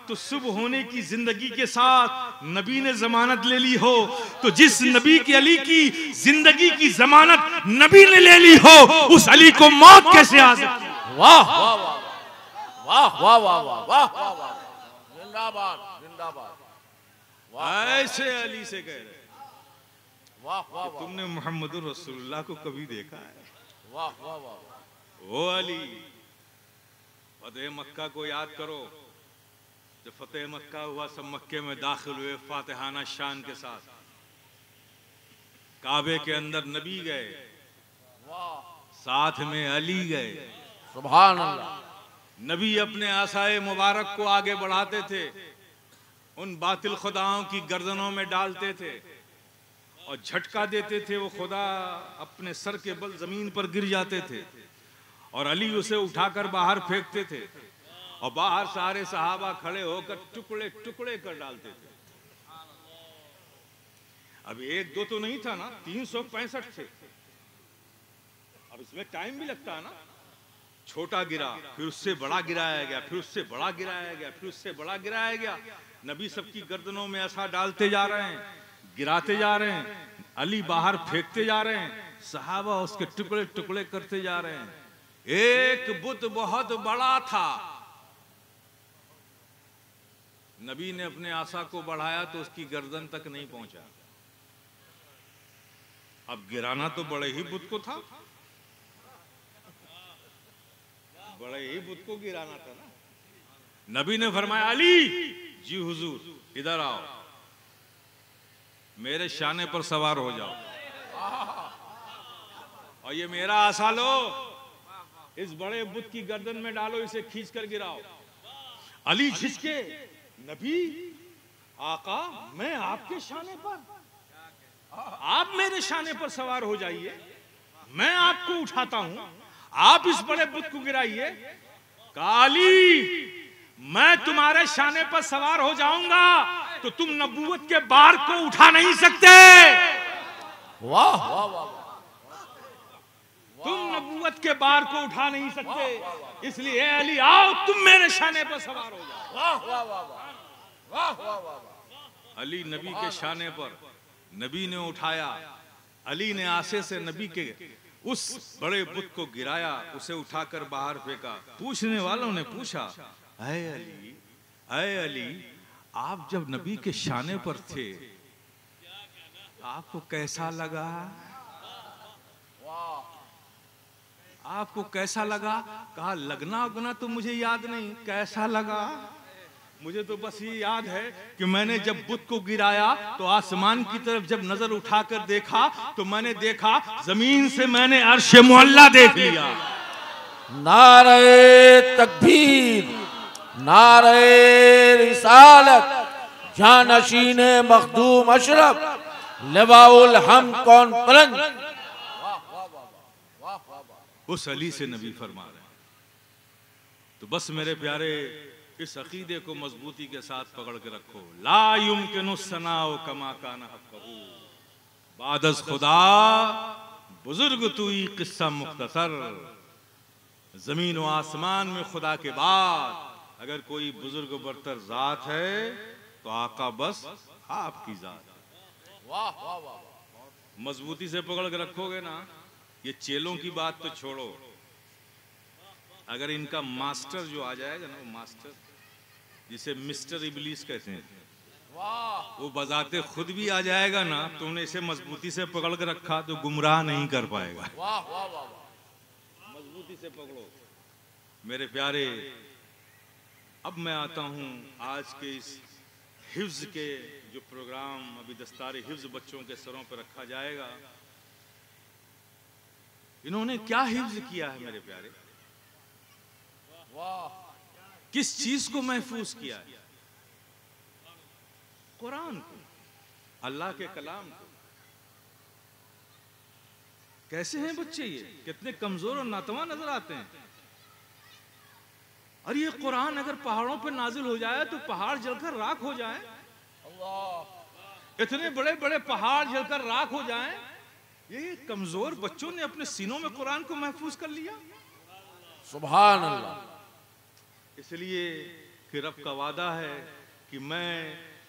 तो सुबह होने की जिंदगी के साथ नबी ने जमानत ले ली हो, तो जिस नबी के अली की जिंदगी की जमानत नबी ने ले ली हो, उस अली को मौत कैसे आ सकती?
वाह वाह वाह वाह वाह वाह वाह वाह वाह, जिंदाबाद जिंदाबाद।
ऐसे अली से कह रहे,
वाह वाह,
तुमने मोहम्मद रसूलुल्लाह को कभी देखा है?
वाह वाह वाह।
ओ अली, फतेह मक्का को याद करो, जब फतेह मक्का हुआ सब मक्के में दाखिल हुए फातिहाना शान के साथ, काबे के अंदर नबी गए, साथ में अली गए।
सुभान अल्लाह।
नबी अपने आसाए मुबारक को आगे बढ़ाते थे, उन बातिल खुदाओं की गर्दनों में डालते थे और झटका देते थे, वो खुदा अपने सर के बल जमीन पर गिर जाते थे और अली उसे उठाकर बाहर फेंकते थे और बाहर सारे सहाबा खड़े होकर टुकड़े टुकड़े कर डालते थे। अब एक दो तो नहीं था ना, 365 थे। अब इसमें टाइम भी लगता है ना, छोटा गिरा, फिर उससे बड़ा गिराया गया, फिर उससे बड़ा गिराया गया, फिर उससे बड़ा गिराया गया। नबी सबकी गर्दनों में ऐसा डालते जा रहे हैं, गिराते जा रहे हैं, अली बाहर फेंकते जा रहे हैं, सहाबा उसके टुकड़े टुकड़े करते जा रहे हैं। एक बुत बहुत बड़ा था, नबी ने अपने आसा को बढ़ाया तो उसकी गर्दन तक नहीं पहुंचा। अब गिराना तो बड़े ही बुत को था, बड़े ही बुत को गिराना था ना। नबी ने फरमाया, अली जी हुजूर इधर आओ, मेरे शाने पर सवार हो जाओ और ये मेरा आसा लो, इस बड़े बुत की गर्दन में डालो, इसे खींच कर गिराओ। अली झिझके, नबी आका मैं आपके शाने पर, आप मेरे शाने पर सवार हो जाइए, मैं आपको उठाता हूं, आप इस बड़े बुत को गिराइए। काली मैं तुम्हारे शाने पर सवार हो जाऊंगा तो तुम नबूवत के बार को उठा नहीं सकते।
वाह वाह वाह,
तुम नबूवत के बार को उठा नहीं सकते, इसलिए अली आओ तुम मेरे शाने पर सवार हो जाओ।
वाह वाह वाह वाह वाह वाह।
अली नबी के शाने पर नबी ने उठाया, अली ने आसे से नबी के उस बड़े बुत को गिराया, उसे उठाकर बाहर फेंका। पूछने वालों ने पूछा, ऐ अली आप जब नबी के शाने पर थे आपको कैसा लगा? आपको कैसा लगा? कहा लगना उगना तो मुझे याद नहीं, कैसा लगा? मुझे तो बस ये याद है कि मैंने जब बुत को गिराया तो आसमान की तरफ जब नजर उठाकर देखा तो मैंने देखा जमीन से मैंने अर्श मुअल्ला देख लिया।
नारे तकबीर, नारे रिसालत, जानशीन मखदूम अशरफ, लिवाउल हम कौन बुलंद।
उस अली से नबी फरमा रहे हैं। तो बस मेरे प्यारे, इस अकीदे को मजबूती के साथ पकड़ के रखो। ला युमकिनु सनाउ कमा काना हक़्क़हू, बादस खुदा बुजुर्ग तुई किस्सा मुख्तसर। जमीन व आसमान में खुदा के बाद अगर कोई बुजुर्ग बरतर जात है तो आका बस आपकी जात है।
वाह वाह वाह।
मजबूती से पकड़ के रखोगे ना, ये चेलों की बात तो छोड़ो, अगर इनका मास्टर जो आ जाएगा ना, वो मास्टर जिसे मिस्टर इबलीस कहते हैं, वो बजाते खुद भी आ जाएगा ना, तुमने इसे मजबूती से पकड़ के रखा तो गुमराह नहीं कर पाएगा।
वाह वाह वाह।
मजबूती से पकड़ो मेरे प्यारे। अब मैं आता हूं आज के इस हिफ्ज के जो प्रोग्राम अभी दस्तारे हिफ्ज बच्चों के सरों पर रखा जाएगा। इन्होंने क्या हिफ्ज किया है मेरे प्यारे,
वाह।
किस चीज को महफूज किया है? कुरान को, अल्लाह के कलाम को। कैसे हैं बच्चे, ये कितने कमजोर और नातवा नजर आते हैं। और ये कुरान अगर पहाड़ों पर नाजिल हो जाए तो पहाड़ जलकर राख हो जाए।
अल्लाह।
इतने बड़े बड़े पहाड़ जलकर राख हो जाएं, ये कमजोर बच्चों ने अपने सीनों में कुरान को महफूज कर लिया।
सुभान अल्लाह।
इसलिए कि रब का वादा है कि मैं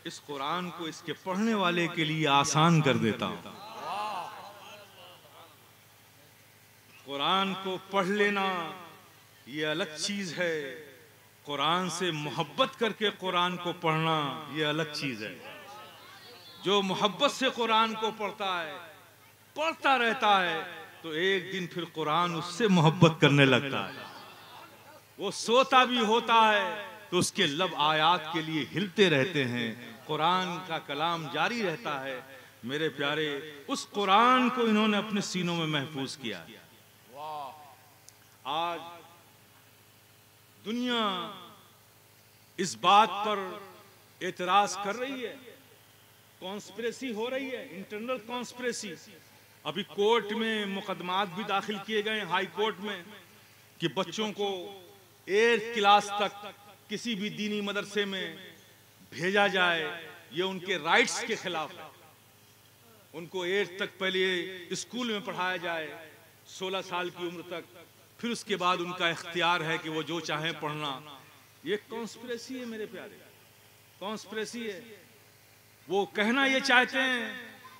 इस कुरान को इसके पढ़ने वाले के लिए आसान कर देता हूं। कुरान को पढ़ लेना ये अलग चीज है, कुरान से मोहब्बत करके कुरान को पढ़ना ये अलग चीज है। जो मोहब्बत से कुरान को पढ़ता है, पढ़ता रहता है, तो एक दिन फिर कुरान उससे मोहब्बत करने लगता है। वो सोता भी होता है तो उसके लब आयात के लिए हिलते रहते हैं, कुरान का कलाम जारी रहता है। मेरे प्यारे, उस कुरान को इन्होंने अपने सीनों में महफूज किया। आज दुनिया इस बात पर एतराज कर रही है, कॉन्स्पिरेसी हो रही है, इंटरनल कॉन्स्पिरेसी। अभी कोर्ट में मुकदमात भी दाखिल किए गए हाई कोर्ट में कि बच्चों को 8th क्लास तक किसी भी दीनी मदरसे में भेजा जाए, ये उनके राइट्स के खिलाफ है। उनको 8th तक पहले स्कूल में पढ़ाया जाए 16 साल की उम्र तक, फिर उसके बाद उनका इख्तियार है कि वो जो चाहें पढ़ना। ये कॉन्स्पिरेसी है मेरे प्यारे, कॉन्स्पिरेसी है। वो कहना ये चाहते हैं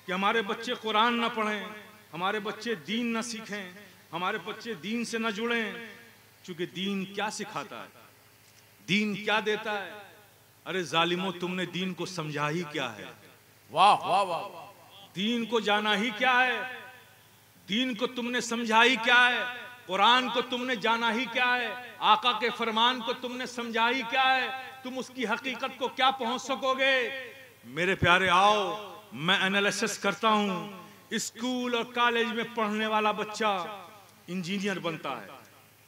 कि हमारे बच्चे कुरान ना पढ़ें, हमारे बच्चे दीन ना सीखें, हमारे बच्चे दीन से ना जुड़ें। क्योंकि दीन क्या सिखाता है, दीन क्या देता है? अरे जालिमों, तुमने दीन को समझा ही क्या है?
वाह वाह वाह।
दीन को जाना ही क्या है? दीन को तुमने समझा ही क्या है? कुरान को तुमने जाना ही क्या है? आका के फरमान को तुमने समझा ही क्या है? तुम उसकी हकीकत को क्या पहुंच सकोगे? मेरे प्यारे, आओ मैं एनालिसिस करता हूं। स्कूल और कॉलेज में पढ़ने वाला बच्चा इंजीनियर बनता है,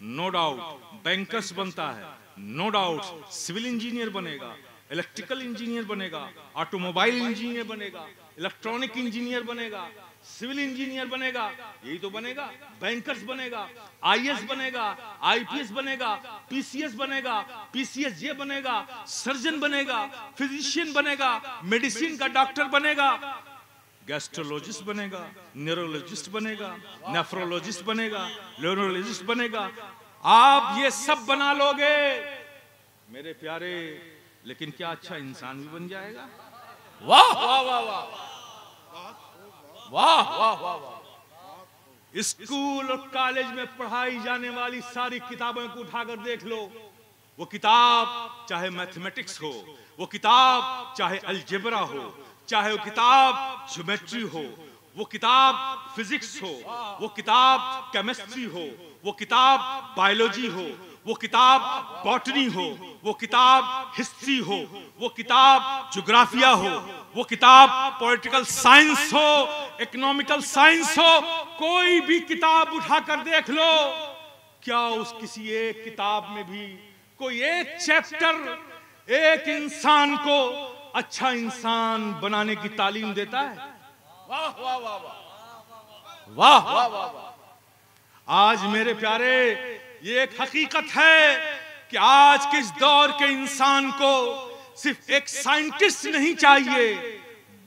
नो डाउट, बैंकर्स बनता है, नो डाउट, सिविल इंजीनियर बनेगा, इलेक्ट्रिकल इंजीनियर बनेगा, ऑटोमोबाइल इंजीनियर बनेगा, इलेक्ट्रॉनिक इंजीनियर बनेगा, सिविल इंजीनियर बनेगा, यही तो बनेगा। बैंकर्स बनेगा, आईएएस बनेगा, आईपीएस बनेगा, पीसीएस बनेगा, पीसीएसजे बनेगा, सर्जन बनेगा, फिजिशियन बनेगा, मेडिसिन का डॉक्टर बनेगा, गैस्ट्रोलॉजिस्ट बनेगा, न्यूरोलॉजिस्ट बनेगा, नेफ्रोलॉजिस्ट बनेगा, न्यूरोलॉजिस्ट बनेगा। आप ये सब बना लोगे मेरे प्यारे, लेकिन क्या अच्छा इंसान भी बन जाएगा?
वाह वाह वाह वाह वाह वाह वाह वाह।
स्कूल और कॉलेज में पढ़ाई जाने वाली सारी किताबों को उठाकर देख लो। वो किताब चाहे मैथमेटिक्स हो, वो किताब चाहे अलजेब्रा हो, चाहे वो किताब ज्योमेट्री हो, वो किताब फिजिक्स हो, वो किताब केमिस्ट्री हो, वो किताब बायोलॉजी हो, वो किताब बॉटनी हो, वो किताब हिस्ट्री हो, वो किताब ज्योग्राफिया हो, वो किताब पॉलिटिकल साइंस हो, इकोनॉमिकल साइंस हो, कोई भी किताब उठाकर देख लो। क्या उस किसी एक किताब में भी कोई एक चैप्टर एक इंसान को अच्छा इंसान बनाने की तालीम देता है?
वाह वाह वाह वाह वाह वाह वाह।
आज मेरे प्यारे, ये एक हकीकत है कि आज के इस दौर के इंसान को सिर्फ एक साइंटिस्ट नहीं चाहिए,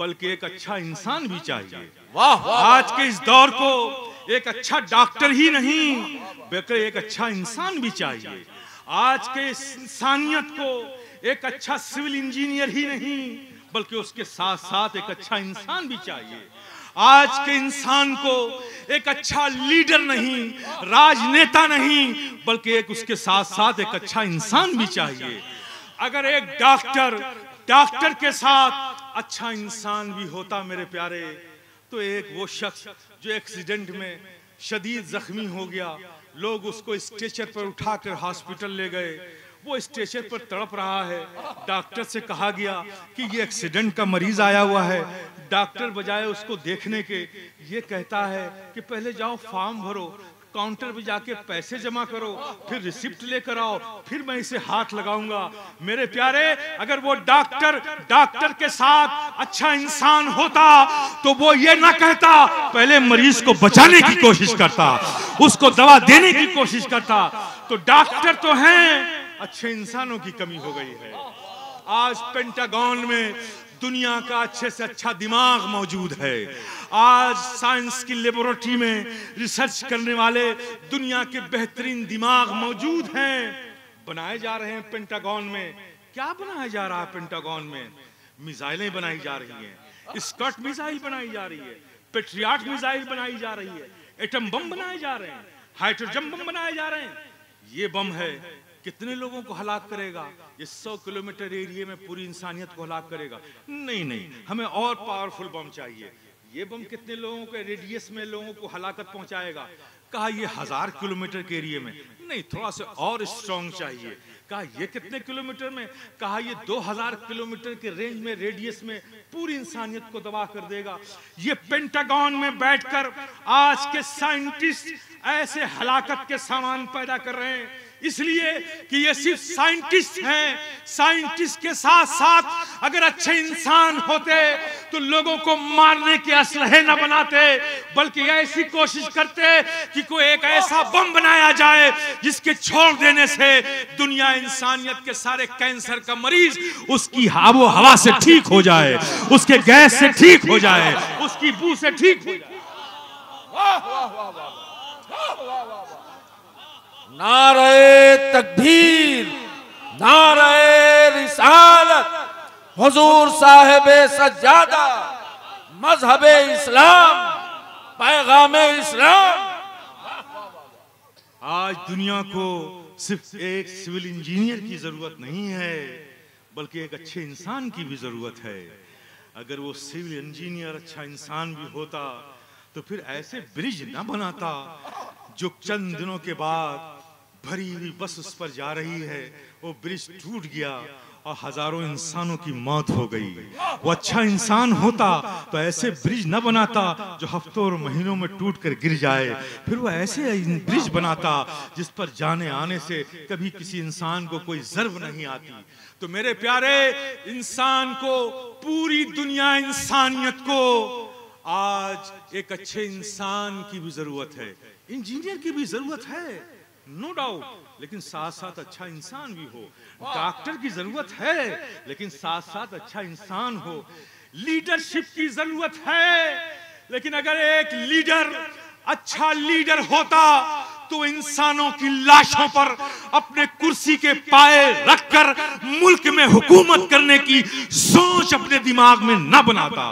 बल्कि एक अच्छा इंसान भी चाहिए।
वाह वाह।
आज के इस दौर को एक अच्छा डॉक्टर ही नहीं बल्कि एक अच्छा इंसान भी चाहिए। आज के इंसानियत को एक अच्छा सिविल इंजीनियर ही नहीं बल्कि उसके साथ साथ एक अच्छा इंसान भी चाहिए। आज के इंसान को एक अच्छा लीडर नहीं, राजनेता नहीं, बल्कि एक उसके साथ साथ एक अच्छा इंसान भी चाहिए। अगर एक डॉक्टर के साथ अच्छा इंसान भी होता मेरे प्यारे, तो एक वो शख्स जो एक्सीडेंट में शदीद जख्मी हो गया, लोग उसको स्ट्रेचर पर उठाकर हॉस्पिटल ले गए, वो स्ट्रेचर पर तड़प रहा है, डॉक्टर से कहा गया कि ये एक्सीडेंट का मरीज आया हुआ है। डॉक्टर बजाय उसको देखने के ये कहता है कि पहले जाओ फॉर्म भरो, काउंटर पे जाके पैसे जमा करो, फिर रिसिप्ट लेकर आओ, फिर मैं इसे हाथ लगाऊंगा। मेरे प्यारे, अगर वो डॉक्टर के साथ अच्छा इंसान होता तो वो ये ना कहता, पहले मरीज को बचाने की कोशिश करता, उसको दवा देने की कोशिश करता। तो डॉक्टर तो हैं, अच्छे इंसानों की कमी हो गई है। आज पेंटागन में दुनिया का अच्छे से अच्छा दिमाग मौजूद है। आज साइंस की लेबोरेटरी में रिसर्च करने वाले दुनिया के बेहतरीन दिमाग मौजूद हैं, बनाए जा रहे हैं। पेंटागन में क्या बनाया जा रहा है? पेंटागन में मिसाइलें बनाई जा रही हैं, स्कॉट मिसाइल बनाई जा रही है, पेट्रियट मिसाइल बनाई जा रही है, एटम बम बनाए जा रहे हैं, हाइड्रोजन बम बनाए जा रहे हैं। ये बम है, कितने लोगों को हलाक करेगा? ये 100 किलोमीटर एरिया में पूरी इंसानियत को हलाक करेगा? नहीं, हमें और पावरफुल बम चाहिए। ये बम कितने लोगों के रेडियस में लोगों को हलाकत पहुंचाएगा? कहा ये 1000 किलोमीटर के एरिया में। नहीं, थोड़ा सा और स्ट्रॉन्ग चाहिए। कहा ये कितने किलोमीटर में? कहा ये 2000 किलोमीटर के रेंज में, रेडियस में पूरी इंसानियत को दबा कर देगा। ये पेंटागन में बैठकर आज के साइंटिस्ट ऐसे हलाकत के सामान पैदा कर रहे हैं, इसलिए कि ये सिर्फ साइंटिस्ट हैं। साइंटिस्ट के साथ साथ अगर अच्छे इंसान होते तो लोगों को मारने के असलहे न बनाते, बल्कि ऐसी कोशिश करते कि कोई एक ऐसा बम बनाया जाए जिसके छोड़ देने से दुनिया इंसानियत के सारे कैंसर का मरीज उसकी आबो हवा से ठीक हो जाए, उसके गैस से ठीक हो जाए, उसकी बू से ठीक हो जाए।
नारे तकबीर, नारे रिसालत, हुजूर साहिब सज्जादा, मजहबे इस्लाम, पैगामे इस्लाम।
आज दुनिया को सिर्फ एक सिविल इंजीनियर की जरूरत नहीं है, बल्कि एक अच्छे इंसान की भी जरूरत है। अगर वो सिविल इंजीनियर अच्छा इंसान भी होता तो फिर ऐसे ब्रिज ना बनाता जो चंद दिनों के बाद भरी हुई बस उस पर जा रही है, वो ब्रिज टूट गया और हजारों इंसानों की मौत हो गई। वो अच्छा इंसान होता तो ऐसे ब्रिज न बनाता जो हफ्तों और महीनों में टूट कर गिर जाए। फिर वो ऐसे ब्रिज बनाता जिस पर जाने आने से कभी किसी इंसान को कोई ज़र्ब नहीं आती। तो मेरे प्यारे, इंसान को, पूरी दुनिया इंसानियत को आज एक अच्छे इंसान की भी जरूरत है, इंजीनियर की भी जरूरत है, नो डाउट, लेकिन साथ साथ अच्छा इंसान भी हो। डॉक्टर की जरूरत है, लेकिन साथ साथ अच्छा इंसान हो। लीडरशिप की जरूरत है, लेकिन अगर एक लीडर अच्छा लीडर होता तो इंसानों की लाशों पर अपने कुर्सी के पाए रखकर मुल्क में हुकूमत करने की सोच अपने दिमाग में न बनाता,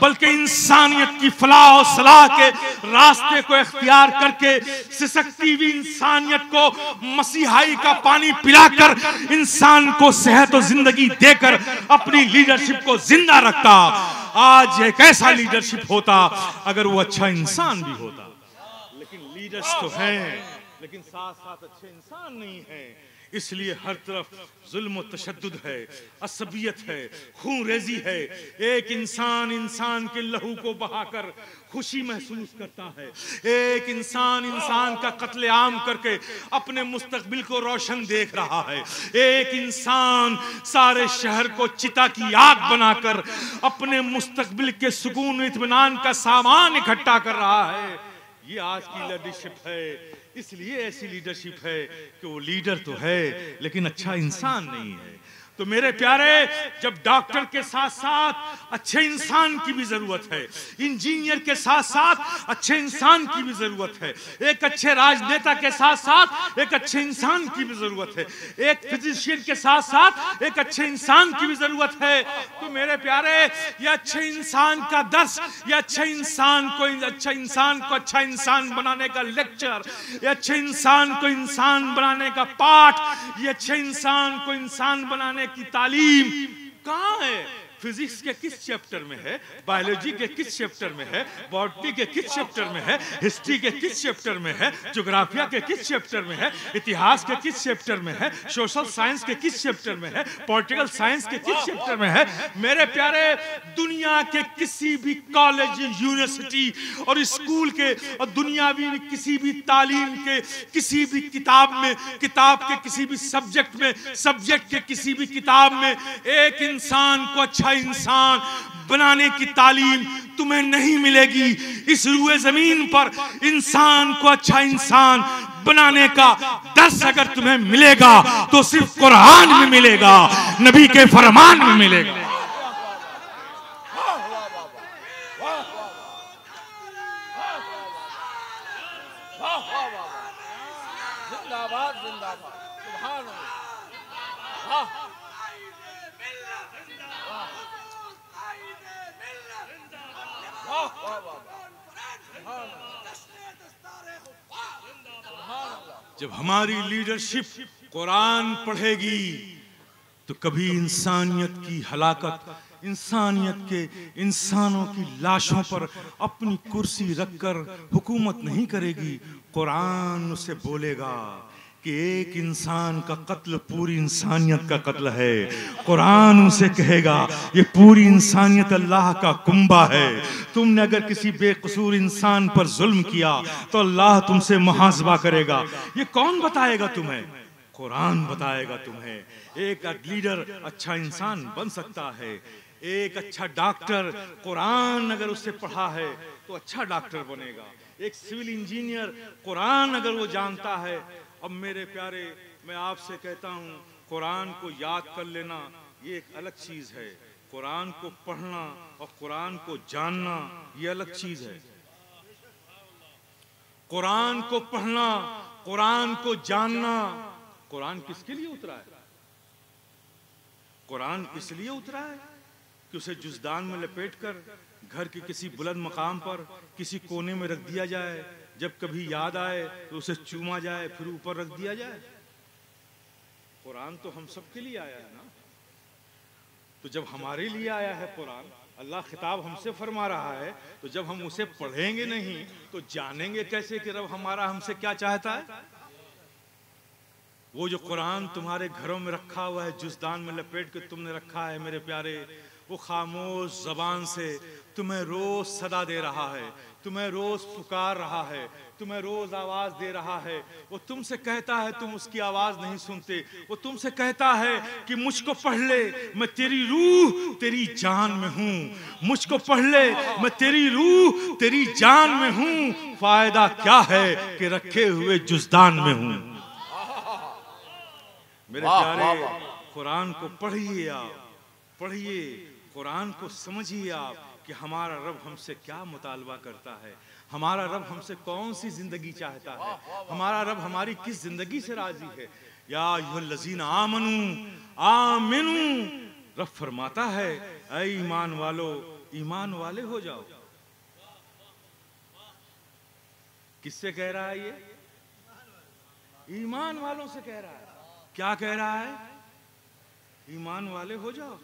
बल्कि इंसानियत की फलाह और सलाह के रास्ते को इख्तियार करके सशक्ति हुई इंसानियत को मसीहाई का पानी पिलाकर इंसान को सेहत और जिंदगी देकर अपनी लीडरशिप को जिंदा रखता। आज एक ऐसा लीडरशिप होता अगर वो अच्छा इंसान भी होता। लेकिन लीडर्स तो हैं, लेकिन साथ साथ अच्छे इंसान नहीं हैं। इसलिए हर तरफ जुल्म और तशद्दुद है, असबियत है, खून रेजी है। एक इंसान इंसान के लहू को बहाकर खुशी महसूस करता है, एक इंसान इंसान का कत्लेआम करके अपने मुस्तकबिल को रोशन देख रहा है, एक इंसान सारे शहर को चिता की आग बनाकर अपने मुस्तकबिल के सुकून इत्मीनान का सामान इकट्ठा कर रहा है। ये आज की लीडरशिप है। इसलिए ऐसी लीडरशिप है कि वो लीडर तो है लेकिन अच्छा इंसान नहीं है। तो मेरे प्यारे, जब डॉक्टर के साथ साथ अच्छे इंसान की भी जरूरत है, इंजीनियर के साथ साथ अच्छे इंसान की भी जरूरत है, एक अच्छे राजनेता के साथ साथ एक अच्छे इंसान की भी जरूरत है, एक फिजिशियन के साथ साथ एक अच्छे इंसान की भी जरूरत है। तो मेरे प्यारे, ये अच्छे इंसान का दर्स, ये अच्छे इंसान को अच्छा इंसान बनाने का लेक्चर, ये अच्छे इंसान को इंसान बनाने का पाठ, ये अच्छे इंसान को इंसान बनाने की तालीम कहाँ है? फिजिक्स के किस चैप्टर में है, बायोलॉजी के किस चैप्टर में है, बॉटनी के किस चैप्टर में है, हिस्ट्री के किस चैप्टर में है, ज्योग्राफिया के किस चैप्टर में है, इतिहास के किस चैप्टर में है, सोशल साइंस के किस चैप्टर में है, पॉलिटिकल साइंस के किस चैप्टर में है? मेरे प्यारे, दुनिया के किसी भी कॉलेज, यूनिवर्सिटी और स्कूल के और दुनियावी किसी भी तालीम के किसी भी किताब में, किताब के किसी भी सब्जेक्ट में, सब्जेक्ट के किसी भी किताब में एक इंसान को अच्छा इंसान बनाने की तालीम तुम्हें नहीं मिलेगी। इस रूए जमीन पर इंसान को अच्छा इंसान बनाने का दर्स अगर तुम्हें मिलेगा तो सिर्फ कुरान में मिलेगा, नबी के फरमान में मिलेगा।
जिंदाबाद जिंदाबाद, सुभान अल्लाह।
जब हमारी लीडरशिप कुरान पढ़ेगी तो कभी इंसानियत की हलाकत, इंसानियत के इंसानों की लाशों पर अपनी कुर्सी रखकर हुकूमत नहीं करेगी। कुरान उसे बोलेगा कि एक इंसान का कत्ल पूरी इंसानियत का कत्ल है। कुरान उसे कहेगा ये पूरी इंसानियत अल्लाह का कुंबा है। तुमने अगर किसी बेकसूर इंसान पर जुल्म किया तो अल्लाह तुमसे मुहासबा करेगा। ये कौन बताएगा तुम्हें? कुरान बताएगा तुम्हें। एक लीडर अच्छा इंसान बन सकता है, एक अच्छा डॉक्टर कुरान अगर उससे पढ़ा है तो अच्छा डॉक्टर बनेगा। एक सिविल इंजीनियर कुरान अगर वो जानता है। अब मेरे प्यारे, मैं आपसे कहता हूँ, कुरान को याद कर लेना ये एक अलग चीज है, कुरान को पढ़ना और कुरान को जानना ये अलग चीज है। कुरान को पढ़ना, कुरान को जानना। कुरान किसके लिए उतरा है? कुरान इसलिए उतरा है कि उसे जुज़दान में लपेटकर घर के किसी बुलंद मकाम पर किसी कोने में रख दिया जाए, जब कभी याद आए तो उसे चूमा जाए, फिर ऊपर रख दिया जाए। कुरान तो हम सब के लिए आया है ना। तो जब हमारे लिए आया है कुरान, अल्लाह खिताब हमसे फरमा रहा है, तो जब हम उसे पढ़ेंगे नहीं तो जानेंगे कैसे कि रब हमारा हमसे क्या चाहता है? वो जो कुरान तुम्हारे घरों में रखा हुआ है, जुज़दान में लपेट के तुमने रखा है मेरे प्यारे, वो खामोश जबान से तुम्हें रोज सदा दे रहा है, तुम्हें रोज पुकार रहा है, तुम्हें रोज आवाज दे रहा है। वो तुमसे कहता है, तुम उसकी आवाज नहीं सुनते। वो तुमसे कहता है कि मुझको पढ़ ले, मैं तेरी रूह तेरी जान में हूँ। मुझको पढ़ ले, मैं तेरी रूह तेरी जान में हूँ। फायदा क्या है कि रखे हुए जुज़दान में हूँ। मेरे प्यारे, कुरान को पढ़िए, आप पढ़िए, कुरान को समझिए आप कि हमारा रब हमसे क्या मुतालबा करता है, हमारा रब हमसे कौन सी जिंदगी चाहता है, हमारा रब हमारी किस जिंदगी से राजी है। या अय्युहल्लज़ीना आमनू आमिनू, रब फरमाता है ऐ ईमान वालो, ईमान वाले हो जाओ। किससे कह रहा है ये? ईमान वालों से कह रहा है। क्या कह रहा है? ईमान वाले हो जाओ,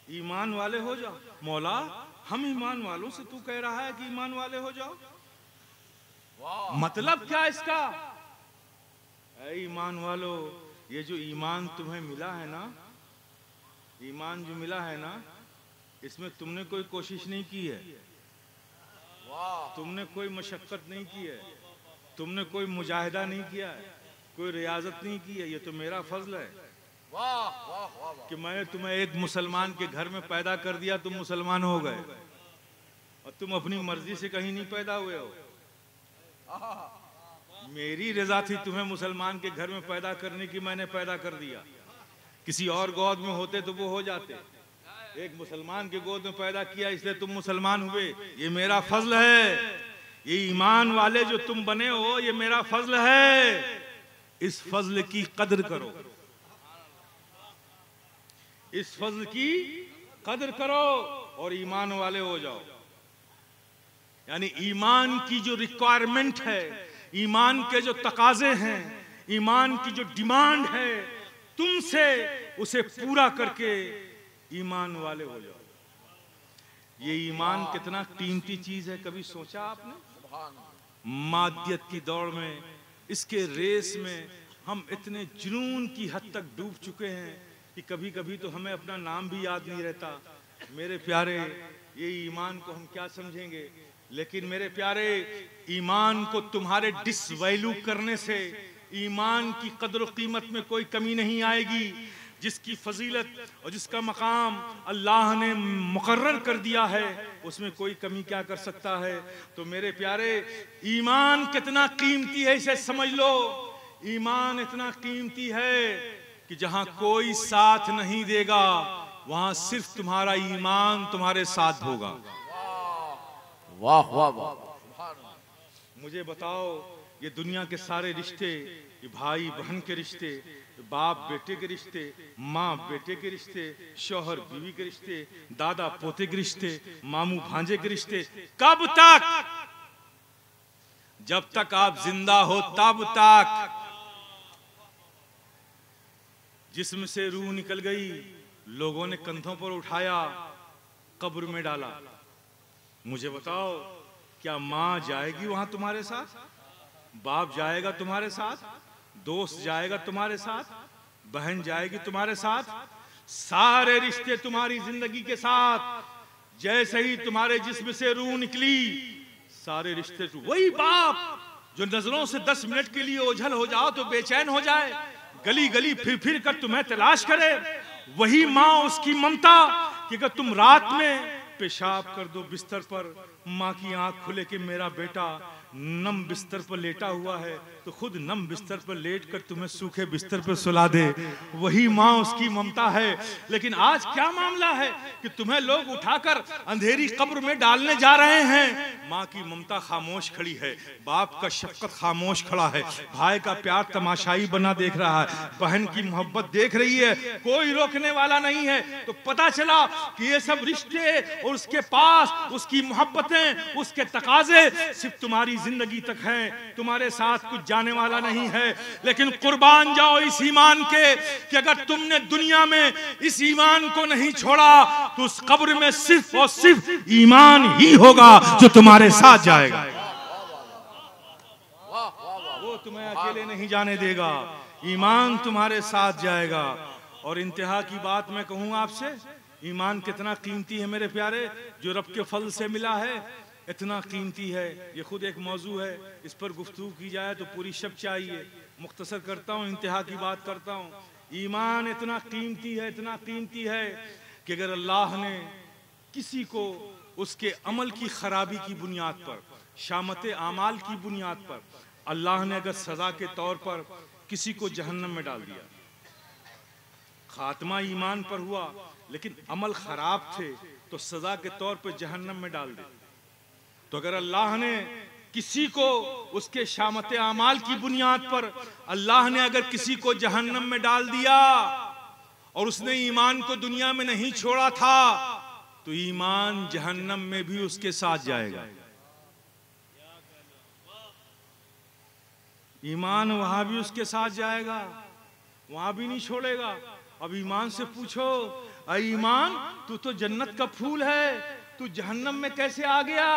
ईमान वाले हो जाओ। मौला, हम ईमान वालों से तू कह रहा है कि ईमान वाले हो जाओ, मतलब क्या इसका? ऐ ईमान वालो, ये जो ईमान तुम्हें मिला है ना, ईमान जो मिला है ना, इसमें तुमने कोई कोशिश नहीं की है, तुमने कोई मशक्कत नहीं की है, तुमने कोई मुजाहिदा नहीं किया है, कोई रियाजत नहीं की है। ये तो मेरा फजल है कि मैंने तुम्हें एक मुसलमान के घर में पैदा कर दिया, तुम मुसलमान हो गए, और तुम अपनी मर्जी से कहीं नहीं पैदा हुए हो। मेरी रजा थी तुम्हें मुसलमान के घर में पैदा करने की, मैंने पैदा कर दिया। किसी और गोद में होते तो वो हो जाते। एक मुसलमान के गोद में पैदा किया इसलिए तुम मुसलमान हुए, ये मेरा फजल है। ये ईमान वाले जो तुम बने हो ये मेरा फजल है। इस फजल की कदर करो, इस फजल की कदर करो और ईमान वाले हो जाओ। यानी ईमान की जो रिक्वायरमेंट है, ईमान के जो तकाजे हैं, ईमान की जो डिमांड है, तुमसे उसे पूरा करके ईमान वाले हो जाओ। ये ईमान कितना कीमती चीज है, कभी सोचा आपने? मादियत की दौड़ में, इसके रेस में हम इतने जुनून की हद तक डूब चुके हैं कि कभी कभी तो हमें अपना नाम भी याद नहीं रहता। मेरे प्यारे, ये ईमान को हम क्या समझेंगे? लेकिन मेरे प्यारे, ईमान को तुम्हारे डिसवैल्यू करने से ईमान की कदर कीमत में कोई कमी नहीं आएगी। जिसकी फजीलत और जिसका मकाम अल्लाह ने मुकर्रर कर दिया है उसमें कोई कमी क्या कर सकता है? तो मेरे प्यारे, ईमान कितना कीमती है इसे समझ लो। ईमान इतना कीमती है कि जहां कोई साथ नहीं देगा वहां सिर्फ तुम्हारा ईमान तुम्हारे साथ होगा।
वाह वाह वाह।
मुझे बताओ, ये दुनिया के सारे रिश्ते, ये भाई बहन के रिश्ते, बाप बेटे के रिश्ते, माँ बेटे के रिश्ते, शौहर बीवी के रिश्ते, दादा पोते के रिश्ते, मामू भांजे के रिश्ते, कब तक? जब तक आप जिंदा हो तब तक। जिस्म से रूह निकल गई, लोगों ने कंधों पर उठाया, कब्र में डाला। मुझे बताओ, क्या माँ जाएगी वहां तुम्हारे साथ? बाप जाएगा तुम्हारे साथ? दोस्त जाएगा तुम्हारे साथ? बहन जाएगी तुम्हारे साथ? सारे रिश्ते तुम्हारी जिंदगी के साथ। जैसे ही तुम्हारे जिस्म से रूह निकली, सारे रिश्ते। वही बाप जो नजरों से 10 मिनट के लिए ओझल हो जाओ तो बेचैन हो जाए, गली गली फिर फिर कर तुम्हें तलाश करे, वही माँ, उसकी ममता कि अगर तुम रात में पेशाब कर दो बिस्तर पर, माँ की आंख खुले कि मेरा बेटा नम बिस्तर पर लेटा हुआ है, तो खुद नम बिस्तर पर लेटकर तुम्हें सूखे बिस्तर पर सुला दे, वही माँ, उसकी ममता है। लेकिन आज क्या मामला है कि तुम्हें लोग उठाकर अंधेरी कब्र में डालने जा रहे हैं। माँ की ममता खामोश खड़ी है, बाप का शफकत खामोश खड़ा है, भाई का प्यार तमाशाई बना देख रहा है, बहन की मोहब्बत देख रही है, कोई रोकने वाला नहीं है। तो पता चला कि ये सब रिश्ते और उसके पास उसकी मोहब्बतें, उसके तकाजे सिर्फ तुम्हारी जिंदगी तक हैं, तुम्हारे साथ कुछ जाने वाला नहीं है। लेकिन कुर्बान जाओ इस ईमान के कि अगर तुमने दुनिया में इस ईमान को नहीं छोड़ा तो उस कब्र में सिर्फ और सिर्फ ईमान ही होगा जो तुम्हारे साथ जाएगा। वो तुम्हें अकेले नहीं जाने देगा, ईमान तुम्हारे साथ जाएगा। और इंतहा की बात मैं कहूँ आपसे, ईमान कितना कीमती है मेरे प्यारे, जो रब के फल से मिला है इतना कीमती है। ये खुद एक मौजू है, इस पर गुफ्तगू की जाए तो पूरी शब चाहिए। मुख्तसर करता हूँ, इंतहा की बात करता हूँ। ईमान इतना कीमती है, इतना कीमती है कि अगर अल्लाह ने किसी को उसके अमल की खराबी की बुनियाद पर, शामत आमाल की बुनियाद पर अल्लाह ने अगर सजा के तौर पर किसी को जहन्नम में डाल दिया, खात्मा ईमान पर हुआ लेकिन अमल खराब थे तो सजा के तौर पर जहन्नम में डाल दे। तो अगर अल्लाह ने किसी को उसके शामत आमाल की बुनियाद पर अल्लाह ने अगर किसी को जहन्नम में डाल दिया और उसने ईमान को दुनिया में नहीं छोड़ा था, तो ईमान जहन्नम में भी उसके साथ जाएगा। ईमान वहां भी उसके साथ जाएगा, वहां भी नहीं छोड़ेगा। अब ईमान से पूछो, अरे ईमान, तू तो जन्नत का फूल है, तू जहन्नम में कैसे आ गया?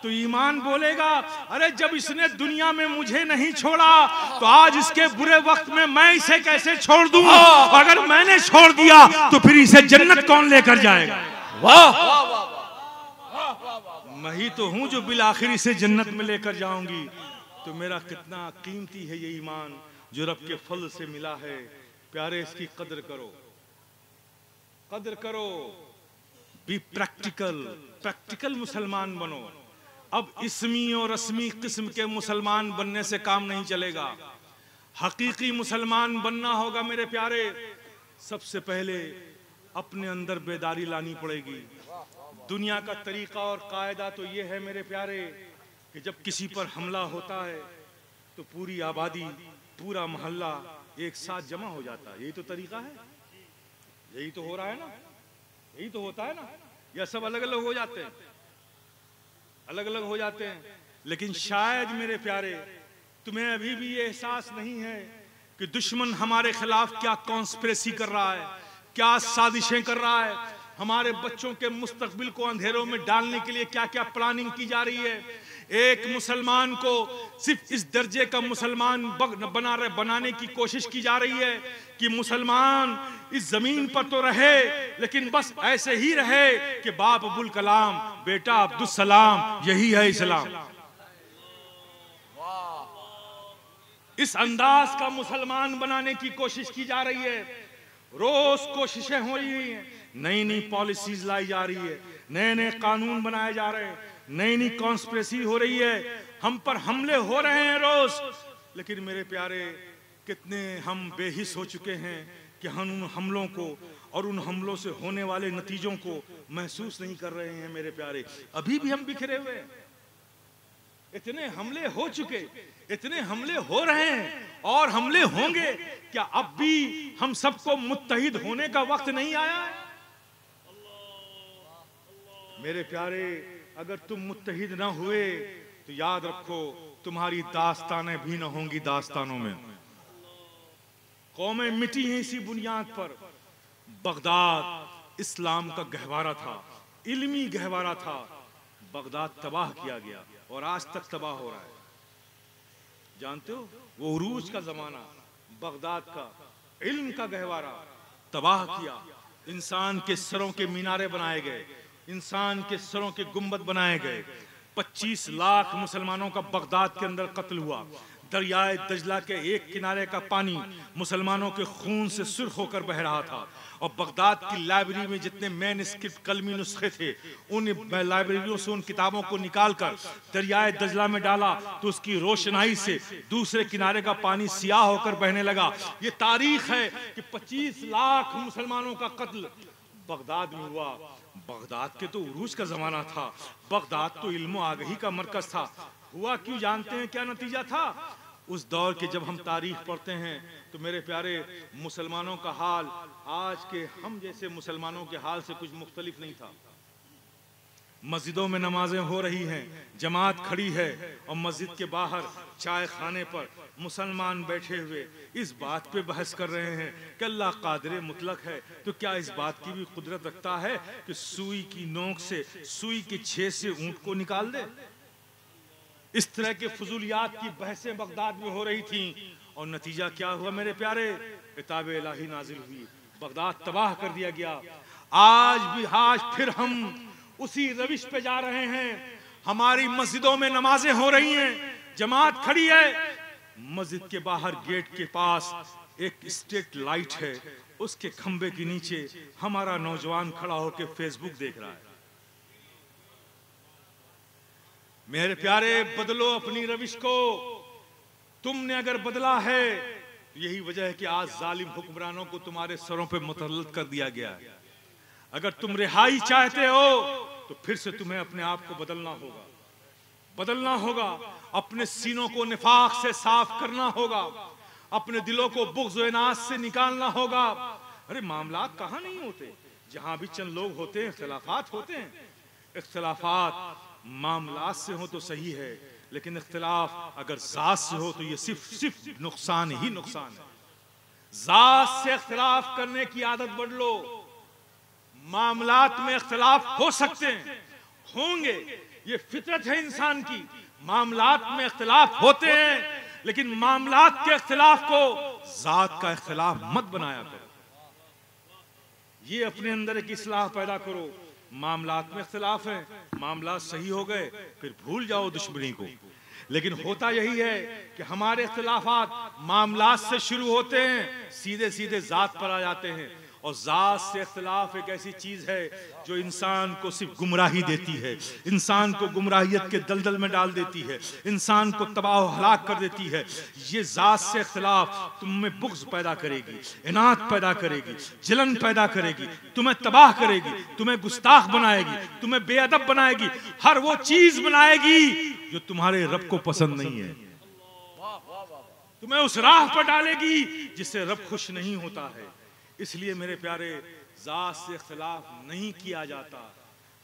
तो ईमान बोलेगा, अरे जब इसने दुनिया में मुझे नहीं छोड़ा तो आज इसके बुरे वक्त में मैं इसे कैसे छोड़ दूं? अगर मैंने छोड़ दिया तो फिर इसे जन्नत कौन लेकर जाएगा?
वाह,
मैं ही तो हूं जो बिल आखिर इसे जन्नत में लेकर जाऊंगी। तो मेरा कितना कीमती है ये ईमान जो रब के फल से मिला है। प्यारे, इसकी कदर करो, कदर करो। बी प्रैक्टिकल, प्रैक्टिकल मुसलमान बनो। अब इसमी और रस्मी किस्म के मुसलमान बनने से काम नहीं चलेगा। हकीकी मुसलमान बनना होगा मेरे प्यारे। सबसे पहले अपने अंदर बेदारी लानी पड़ेगी। दुनिया का तरीका और कायदा तो ये है मेरे प्यारे कि जब किसी पर हमला होता है तो पूरी आबादी, पूरा मोहल्ला एक साथ जमा हो जाता है। यही तो तरीका है, यही तो हो रहा है ना, यही तो होता है ना। या सब अलग अलग हो जाते हैं, अलग अलग हो जाते हैं। लेकिन शायद मेरे प्यारे तुम्हें अभी भी ये एहसास नहीं है कि दुश्मन हमारे खिलाफ क्या कॉन्स्पिरेसी कर रहा है, क्या साजिशें कर रहा है, हमारे बच्चों के मुस्तकबिल को अंधेरों में डालने के लिए क्या क्या प्लानिंग की जा रही है। एक मुसलमान को सिर्फ इस दर्जे का मुसलमान बनाने की कोशिश की जा रही है कि मुसलमान इस जमीन पर तो रहे लेकिन बस ऐसे ही रहे कि बाप अब्दुल कलाम, बेटा अब्दुल सलाम, यही है इस्लाम। इस अंदाज का मुसलमान बनाने की कोशिश की जा रही है। रोज कोशिशें हो रही हैं, नई नई पॉलिसीज लाई जा रही है, नए नए कानून बनाए जा रहे हैं, नई नई कॉन्स्पिरेसी हो रही है, हम पर हमले हो रहे हैं रोज। लेकिन मेरे प्यारे कितने हम बेहिस हो चुके हैं कि हम उन हमलों को और उन हमलों से होने वाले नतीजों को महसूस नहीं कर रहे हैं मेरे प्यारे। अभी भी हम बिखरे हुए हैं। इतने हमले हो चुके, इतने हमले हो रहे हैं और हमले होंगे। क्या अब भी हम सबको मुत्तहिद होने का वक्त नहीं आया है? मेरे प्यारे अगर तुम मुत्तहिद ना हुए तो याद रखो तुम्हारी दास्तानें भी ना होंगी दास्तानों में। कौमें मिटी हैं इसी बुनियाद पर। बगदाद इस्लाम का गहवारा था, इल्मी गहवारा था। बगदाद तबाह किया गया और आज तक तबाह हो रहा है। जानते हो वो उरूज का जमाना, बगदाद का इल्म का गहवारा तबाह किया। इंसान के सरों के मीनारे बनाए गए, इंसान के सरों के गुंबद बनाए गए। 25 लाख मुसलमानों का बगदाद के अंदर कत्ल हुआ। दरियाए दजला के एक किनारे का पानी मुसलमानों के खून से सुर्ख होकर बह रहा था और बगदाद की लाइब्रेरी में जितने मैनस्क्रिप्ट कलमी नुस्खे थे उन लाइब्रेरियों से उन किताबों को निकालकर दरियाए दजला में डाला तो उसकी रोशनाई से दूसरे किनारे का पानी सियाह होकर बहने लगा। ये तारीख है कि 25 लाख मुसलमानों का कत्ल बगदाद में हुआ। बगदाद के तो उरूज का जमाना था, बगदाद तो इल्म आगही का मरकज था। हुआ क्यों जानते हैं क्या नतीजा था? उस दौर के जब हम तारीख पढ़ते हैं तो मेरे प्यारे मुसलमानों का हाल आज के हम जैसे मुसलमानों के हाल से कुछ मुख्तलिफ नहीं था। मस्जिदों में नमाजें हो रही हैं, जमात खड़ी है और मस्जिद के बाहर चाय खाने पर मुसलमान बैठे हुए इस बात पे बहस कर रहे हैं कि अल्लाह कादिर मुतलक है, तो क्या इस बात की भी कुदरत रखता है कि सुई की नोक से, सुई के छेद से ऊंट को निकाल दे? इस तरह के फजूलियात की बहसें बगदाद में हो रही थीं और नतीजा क्या हुआ मेरे प्यारे? किताब इलाही नाजिल हुई, बगदाद तबाह कर दिया गया। आज फिर हम उसी रविश पे जा रहे हैं। हमारी मस्जिदों में नमाजें हो रही हैं, जमात खड़ी है, मस्जिद के बाहर गेट के पास एक स्ट्रीट लाइट है, उसके खंबे के नीचे हमारा नौजवान खड़ा होकर फेसबुक देख रहा है। मेरे प्यारे बदलो अपनी रविश को। तुमने अगर बदला है यही वजह है कि आज जालिम हुक्मरानों को तुम्हारे सरों पे मुतल्लत कर दिया गया है। अगर तुम रिहाई चाहते हो तो फिर से तुम्हें अपने आप को बदलना होगा, बदलना होगा। अपने सीनों को निफाक से साफ करना होगा, अपने दिलों को बुग़्ज़ व इनाद से निकालना होगा। अरे मामलात कहाँ नहीं होते, जहां भी चंद लोग होते हैं इख्तिलाफात होते हैं। इख्तिलाफात मामलात से हो तो सही है, लेकिन इख्तिलाफ अगर ज़ात से हो तो ये सिर्फ नुकसान ही नुकसान है। ज़ात से इख्तिलाफ करने की आदत बढ़ लो। मामलात में इख्तिलाफ हो सकते हैं, होंगे, ये फितरत है इंसान की। मामलात में इख्तिलाफ होते हैं, लेकिन मामलात के इख्तिलाफ को ज़ात का इख्तिलाफ मत बनाया करो। ये अपने अंदर एक इस्लाह पैदा करो। मामलात में इख्तिलाफ है, मामलात सही हो गए फिर भूल जाओ दुश्मनी को। लेकिन होता यही है कि हमारे इख्तिलाफात मामलात से शुरू होते हैं, सीधे सीधे ज़ात पर आ जाते हैं और जात से इख्तिलाफ एक ऐसी चीज है जो इंसान को सिर्फ गुमराही देती है, इंसान को गुमराहियत के दलदल में डाल देती है, इंसान को तबाह और हलाक कर देती है। ये जात से इख्तिलाफ तुम में बुग़्ज़ पैदा करेगी, इनात पैदा करेगी, जलन पैदा करेगी, तुम्हें तबाह करेगी, तुम्हें गुस्ताख बनाएगी, तुम्हें बेअदब बनाएगी, हर वो चीज बनाएगी जो तुम्हारे रब को पसंद नहीं है, तुम्हें उस राह पर डालेगी जिससे रब खुश नहीं होता है। इसलिए मेरे प्यारे, जात से इख्तिलाफ नहीं किया जाता।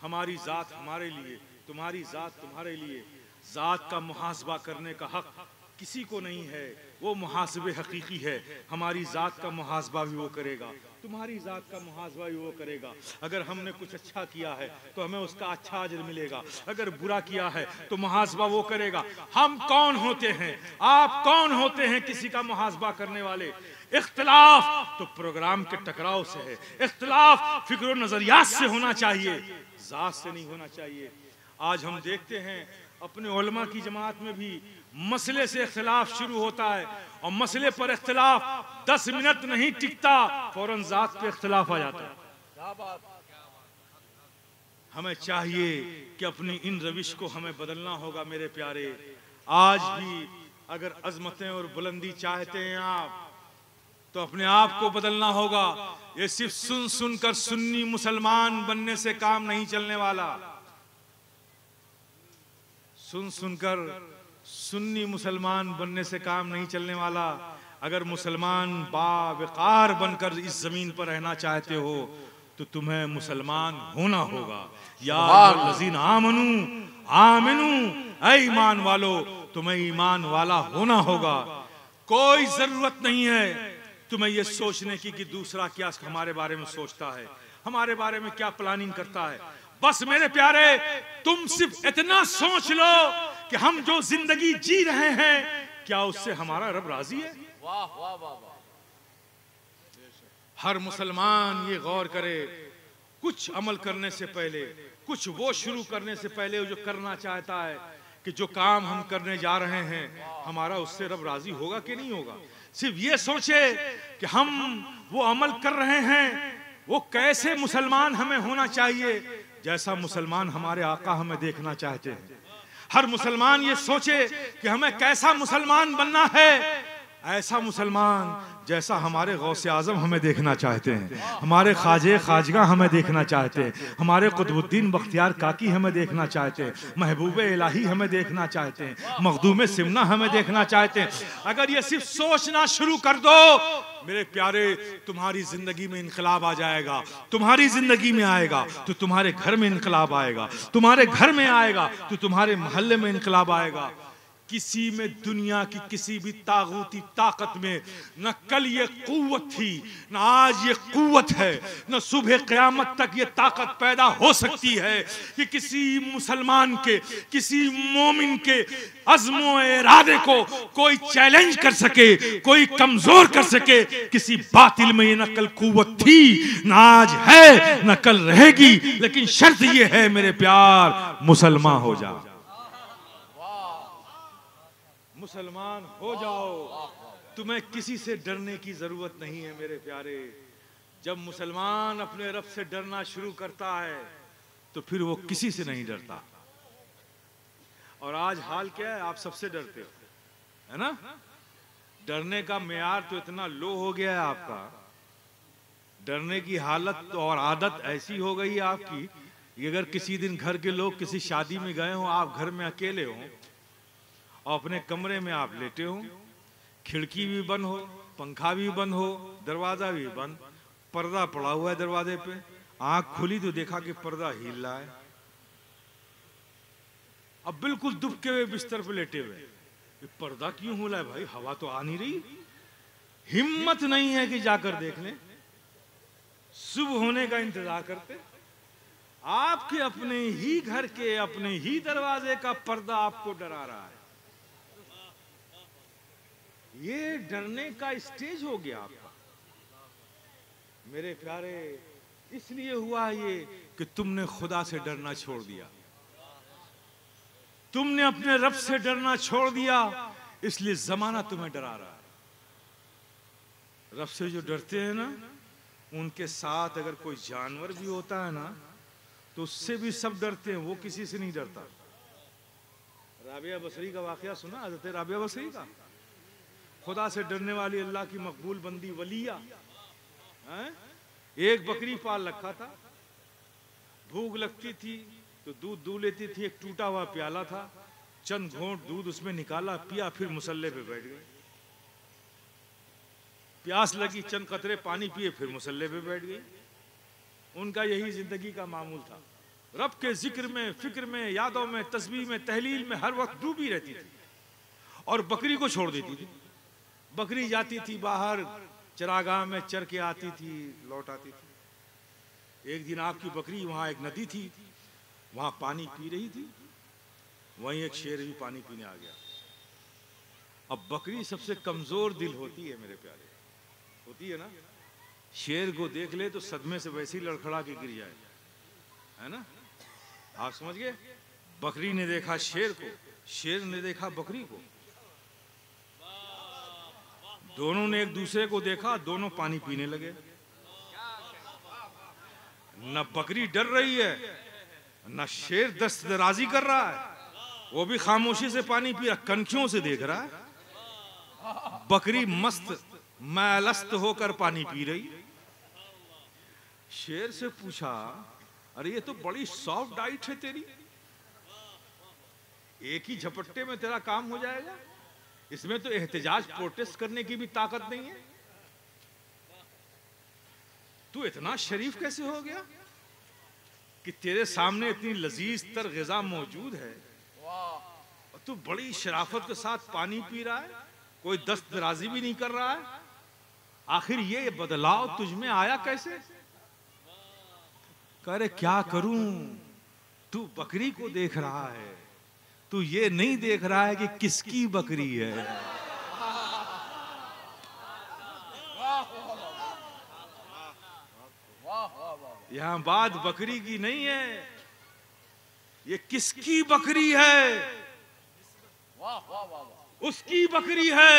हमारी जात हमारे लिए, तुम्हारी जात तुम्हारे लिए। जात का मुहासबा करने का हक किसी को नहीं है, वो मुहासबे हकीकी है। हमारी जात का मुहासबा भी वो करेगा, तुम्हारी जात का मुहासबा भी वो करेगा। अगर हमने कुछ अच्छा किया है तो हमें उसका अच्छा अजर मिलेगा, अगर बुरा किया है तो मुहासबा वो करेगा। हम कौन होते हैं, आप कौन होते हैं किसी का मुहासबा करने वाले? इख्तिलाफ तो प्रोग्राम के टकराव से है, इख्तिलाफ फिक्र नजरियात से होना चाहिए, जात से नहीं होना चाहिए। आज हम देखते हैं अपने उलमा की जमात में भी मसले से इख्तिलाफ शुरू होता है और मसले पर इख्तिलाफ 10 मिनट नहीं टिकता, फौरन जात पे इख्तिलाफ आ जाता है। हमें चाहिए कि अपनी इन रविश को हमें बदलना होगा मेरे प्यारे। आज भी अगर अजमतें और बुलंदी चाहते हैं आप तो अपने आप को बदलना होगा। ये सिर्फ सुन सुनकर सुन्नी मुसलमान बनने से काम नहीं चलने वाला। सुन सुनकर सुन्नी मुसलमान बनने से काम नहीं चलने वाला। अगर मुसलमान बावकार बनकर इस जमीन पर रहना चाहते हो तो तुम्हें मुसलमान होना होगा। या लजीन आमनू आमिनू, ऐ ईमान वालो तुम्हें ईमान वाला होना होगा। कोई जरूरत नहीं है तुम्हें यह सोचने की कि दूसरा क्या हमारे बारे में सोचता है, हमारे बारे में क्या प्लानिंग करता है। बस मेरे प्यारे, तुम सिर्फ इतना सोच लो कि हम जो जिंदगी जी रहे हैं क्या उससे हमारा रब राजी है।
वाह वाह वाह वाह।
हर मुसलमान ये गौर करे, कुछ अमल करने से पहले, कुछ वो शुरू करने से पहले जो करना चाहता है कि जो काम हम करने जा रहे हैं हमारा उससे रब राजी होगा कि नहीं होगा। सिर्फ ये सोचे कि हम वो अमल कर रहे हैं वो कैसे मुसलमान हमें होना चाहिए, जैसा मुसलमान हमारे आका हमें देखना चाहते हैं। हर मुसलमान ये सोचे कि हमें कैसा मुसलमान बनना है, ऐसा मुसलमान जैसा हमारे गौसे आजम हमें देखना चाहते हैं, हमारे ख्वाजे खाजगा हमें देखना चाहते हैं, हमारे कुतुबुद्दीन बख्तियार काकी हमें देखना चाहते हैं, महबूब इलाही हमें देखना चाहते हैं, मखदूम सिमना हमें देखना चाहते हैं। अगर ये सिर्फ सोचना शुरू कर दो मेरे प्यारे, तुम्हारी जिंदगी में इनकलाब आ जाएगा। तुम्हारी जिंदगी में आएगा तो तुम्हारे घर में इनकलाब आएगा, तुम्हारे घर में आएगा तो तुम्हारे मोहल्ले में इनकलाब आएगा। किसी में दुनिया की किसी भी तागूती ताकत में न कल ये कुव्वत थी, न आज ये कुव्वत है, न सुबह क़यामत तक ये ताकत पैदा हो सकती है कि किसी मुसलमान के, किसी मोमिन के अज़्म व इरादे को कोई चैलेंज कर सके, कोई कमजोर कर सके। किसी बातिल में ये न कल कुव्वत थी, न आज है, न कल रहेगी। लेकिन शर्त ये है मेरे प्यार, मुसलमान हो जाओ, मुसलमान हो जाओ। तुम्हें किसी से डरने की जरूरत नहीं है मेरे प्यारे। जब मुसलमान अपने रब से डरना शुरू करता है तो फिर वो किसी से नहीं डरता। और आज हाल क्या है, आप सबसे डरते हो, है ना। डरने का मेयार तो इतना लो हो गया है आपका, डरने की हालत और आदत ऐसी हो गई है आपकी कि अगर किसी दिन घर के लोग किसी शादी में गए हो, आप घर में अकेले हो और अपने कमरे में आप लेटे हो, खिड़की भी बंद हो, पंखा भी बंद हो, दरवाजा भी बंद, पर्दा पड़ा हुआ है दरवाजे पे, आंख खुली तो देखा कि पर्दा हिल रहा है। अब बिल्कुल दुबके हुए बिस्तर पे लेटे हुए, पर्दा क्यों हिला है भाई, हवा तो आ नहीं रही। हिम्मत नहीं है कि जाकर देख लें, सुबह होने का इंतजार करते। आपके अपने ही घर के अपने ही दरवाजे का पर्दा आपको डरा रहा है। ये डरने का स्टेज हो गया आपका मेरे प्यारे। इसलिए हुआ ये कि तुमने खुदा से डरना छोड़ दिया, तुमने अपने रब से डरना छोड़ दिया, इसलिए जमाना तुम्हें डरा रहा है। रब से जो डरते हैं ना उनके साथ अगर कोई जानवर भी होता है ना तो उससे भी सब डरते हैं, वो किसी से नहीं डरता। राबिया बसरी का वाकया सुना, हज़रत राबिया बसरी का? खुदा से डरने वाली अल्लाह की मकबूल बंदी वलिया हैं? एक बकरी पाल रखा था, भूख लगती थी तो दूध दूह लेती थी, एक टूटा हुआ प्याला था, चंद घोंट दूध उसमें निकाला, पिया, फिर मुसल्ले पे बैठ गए। प्यास लगी, चंद कतरे पानी पिए, फिर मुसल्ले पे बैठ गई। उनका यही जिंदगी का मामूल था। रब के जिक्र में, फिक्र में, यादों में, तस्बीह में, तहलील में हर वक्त डूबी रहती थी और बकरी को छोड़ देती थी। बकरी जाती थी बाहर चरागाह में, चर के आती थी, लौट आती थी। एक दिन आपकी बकरी, वहां एक नदी थी, वहां पानी पी रही थी, वहीं एक शेर भी पानी पीने आ गया। अब बकरी सबसे कमजोर दिल होती है मेरे प्यारे, होती है ना। शेर को देख ले तो सदमे से वैसे ही लड़खड़ा के गिर जाए, है ना। आप समझ गए? बकरी ने देखा शेर को, शेर ने देखा बकरी को, दोनों ने एक दूसरे को देखा, दोनों पानी पीने लगे। न बकरी डर रही है, न शेर दस्त दराजी कर रहा है, वो भी खामोशी से पानी पी रहा, कनखियों से देख रहा है। बकरी मस्त मैलस्त होकर पानी पी रही। शेर से पूछा, अरे ये तो बड़ी सॉफ्ट डाइट है तेरी, एक ही झपट्टे में तेरा काम हो जाएगा, इसमें तो एहतजाज प्रोटेस्ट करने की भी ताकत नहीं है, तू इतना शरीफ कैसे हो गया कि तेरे सामने इतनी लजीज तर ग़िज़ा मौजूद है और तू बड़ी शराफत के साथ पानी पी रहा है, कोई दस्त दराजी भी नहीं कर रहा है, आखिर ये बदलाव तुझ में आया कैसे? कह रहे क्या करूं, तू बकरी को देख रहा है, तू ये नहीं देख रहा है कि किसकी बकरी है। यहां बात बकरी की नहीं है, ये किसकी बकरी है? उसकी बकरी है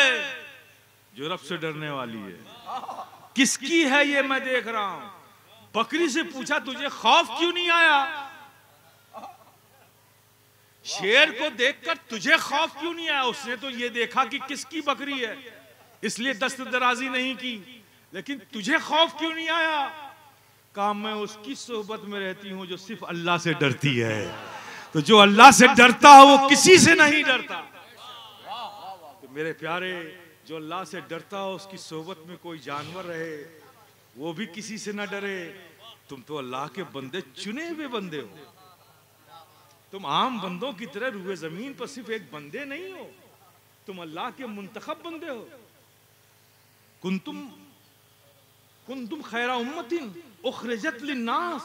जो रब से डरने वाली है। किसकी है ये मैं देख रहा हूं। बकरी से पूछा, तुझे खौफ क्यों नहीं आया? शेर को देखकर तुझे खौफ क्यों नहीं आया? उसने तो ये देखा कि किसकी बकरी है, इसलिए दस्त दराजी नहीं की, लेकिन तुझे खौफ क्यों नहीं आया? कहा मैं उसकी सोहबत में रहती हूं जो सिर्फ अल्लाह से डरती है। तो जो अल्लाह से डरता है वो किसी से नहीं डरता। तो मेरे प्यारे, जो अल्लाह से डरता हो उसकी सोहबत में कोई जानवर रहे वो भी किसी से ना डरे। तुम तो अल्लाह के बंदे, चुने हुए बंदे हो, तुम आम बंदों की तरह रूए जमीन पर सिर्फ एक बंदे नहीं हो, तुम अल्लाह के मुंतखब बंदे हो। कुंतुम खैरा उम्मतिन उखरिजत लिन्नास,